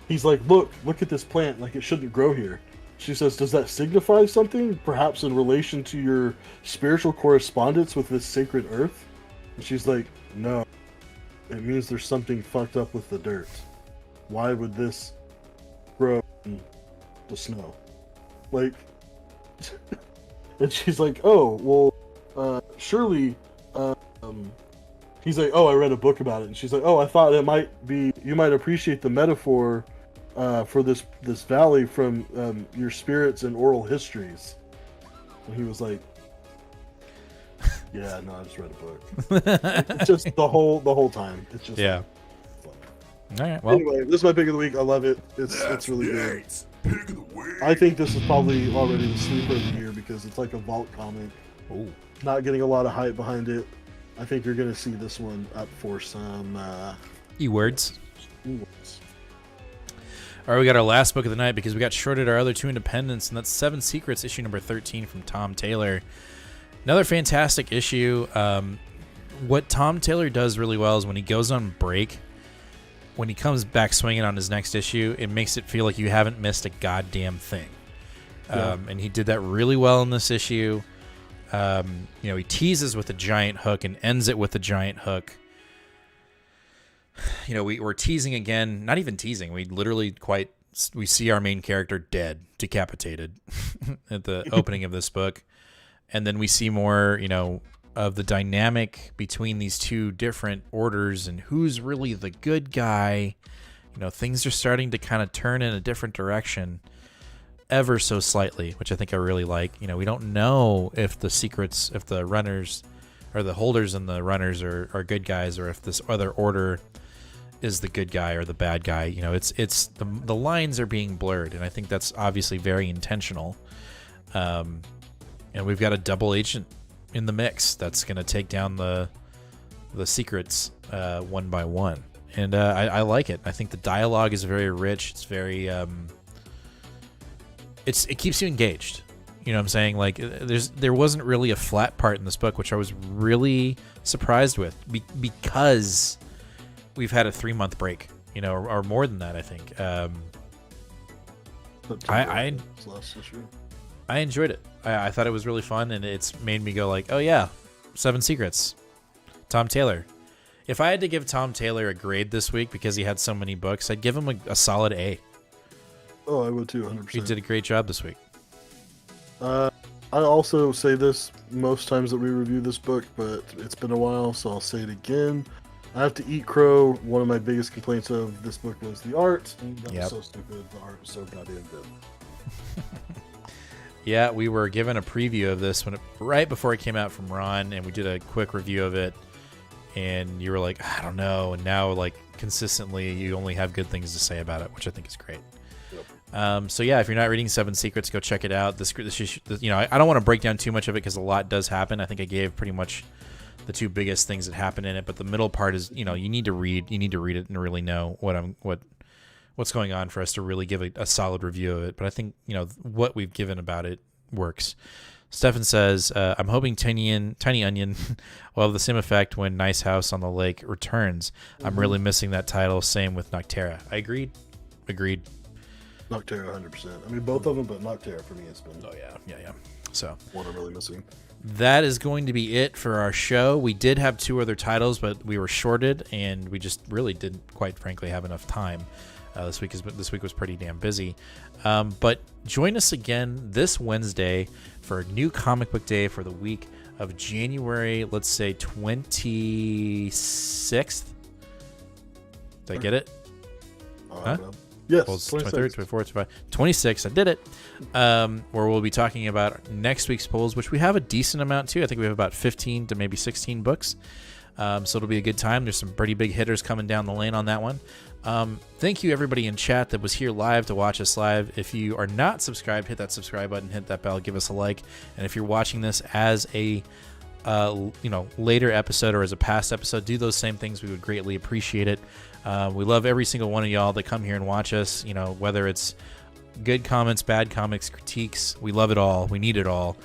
he's like, look at this plant, like it shouldn't grow here. She says, does that signify something? Perhaps in relation to your spiritual correspondence with this sacred earth? And she's like, no. It means there's something fucked up with the dirt. Why would this grow in the snow? Like, and she's like, oh, well, surely, he's like, oh, I read a book about it. And she's like, oh, I thought it might be, you might appreciate the metaphor for this valley from your spirits and oral histories. And he was like, yeah, no, I just read a book. It's just the whole time. It's just
fun. All right, well.
Anyway, this is my pick of the week. I love it. It's really good.
Pick of the week.
I think this is probably already the sleeper of the year because it's like a vault comic.
Ooh.
Not getting a lot of hype behind it. I think you're going to see this one up for some
E-words. All right, we got our last book of the night because we got shorted our other two independents, and that's Seven Secrets, issue number 13 from Tom Taylor. Another fantastic issue. What Tom Taylor does really well is when he goes on break, when he comes back swinging on his next issue, it makes it feel like you haven't missed a goddamn thing. Yeah. And he did that really well in this issue. He teases with a giant hook and ends it with a giant hook. We're teasing again, not even teasing. We literally quite we see our main character dead, decapitated at the opening of this book. And then we see more, of the dynamic between these two different orders and who's really the good guy. Things are starting to kind of turn in a different direction ever so slightly, which I think I really like. We don't know if the runners or the holders and the runners are good guys, or if this other order is the good guy or the bad guy. It's the lines are being blurred, and I think that's obviously very intentional. And we've got a double agent in the mix that's going to take down the secrets one by one. And I like it. I think the dialogue is very rich. It's very it keeps you engaged. You know what I'm saying? Like there wasn't really a flat part in this book, which I was really surprised with because we've had a 3-month break, or more than that, I think. I enjoyed it. I thought it was really fun, and it's made me go like, oh yeah, 7 Secrets. Tom Taylor. If I had to give Tom Taylor a grade this week because he had so many books, I'd give him a solid A.
Oh, I would too, 100%.
He did a great job this week.
I also say this most times that we review this book, but it's been a while, so I'll say it again. I have to eat crow. One of my biggest complaints of this book was the art. That was so stupid. The art was so goddamn good.
Yeah, we were given a preview of this right before it came out from Ron, and we did a quick review of it. And you were like, I don't know. And now, like, consistently, you only have good things to say about it, which I think is great. Yep. So yeah, if you're not reading 7 Secrets, go check it out. I don't want to break down too much of it because a lot does happen. I think I gave pretty much the 2 biggest things that happen in it, but the middle part is, you need to read it and really know what's going on for us to really give a solid review of it. But I think, what we've given about it works. Stefan says, I'm hoping Tiny Onion will have the same effect when Nice House on the Lake returns. I'm really missing that title. Same with Noctera. I agreed.
Noctera, 100%. I mean, both of them, but Noctera for me has been.
Oh, yeah. So,
what I'm really missing.
That is going to be it for our show. We did have 2 other titles, but we were shorted, and we just really didn't, quite frankly, have enough time. This week was pretty damn busy. But join us again this Wednesday for a new comic book day for the week of January, let's say 26th. Did I get it? Huh?
Yes,
well, 23rd, 24th, 25th, 26th. I did it. Where we'll be talking about next week's polls, which we have a decent amount too. I think we have about 15 to maybe 16 books. So it'll be a good time. There's some pretty big hitters coming down the lane on that one. Thank you everybody in chat that was here live to watch us live. If you are not subscribed, hit that subscribe button, hit that bell, give us a like. And if you're watching this as a later episode or as a past episode, do those same things. We would greatly appreciate it. We love every single one of y'all that come here and watch us, whether it's good comments, bad comics, critiques. We love it all. We need it all.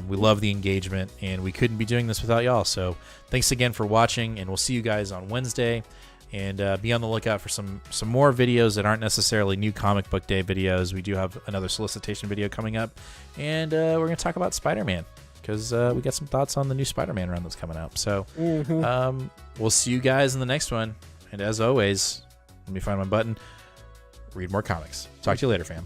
We love the engagement, and we couldn't be doing this without y'all. So thanks again for watching, and we'll see you guys on Wednesday. And be on the lookout for some more videos that aren't necessarily new comic book day videos. We do have another solicitation video coming up, and we're going to talk about Spider-Man because we got some thoughts on the new Spider-Man run that's coming out. So we'll see you guys in the next one. And as always, let me find my button. Read more comics. Talk to you later, fam.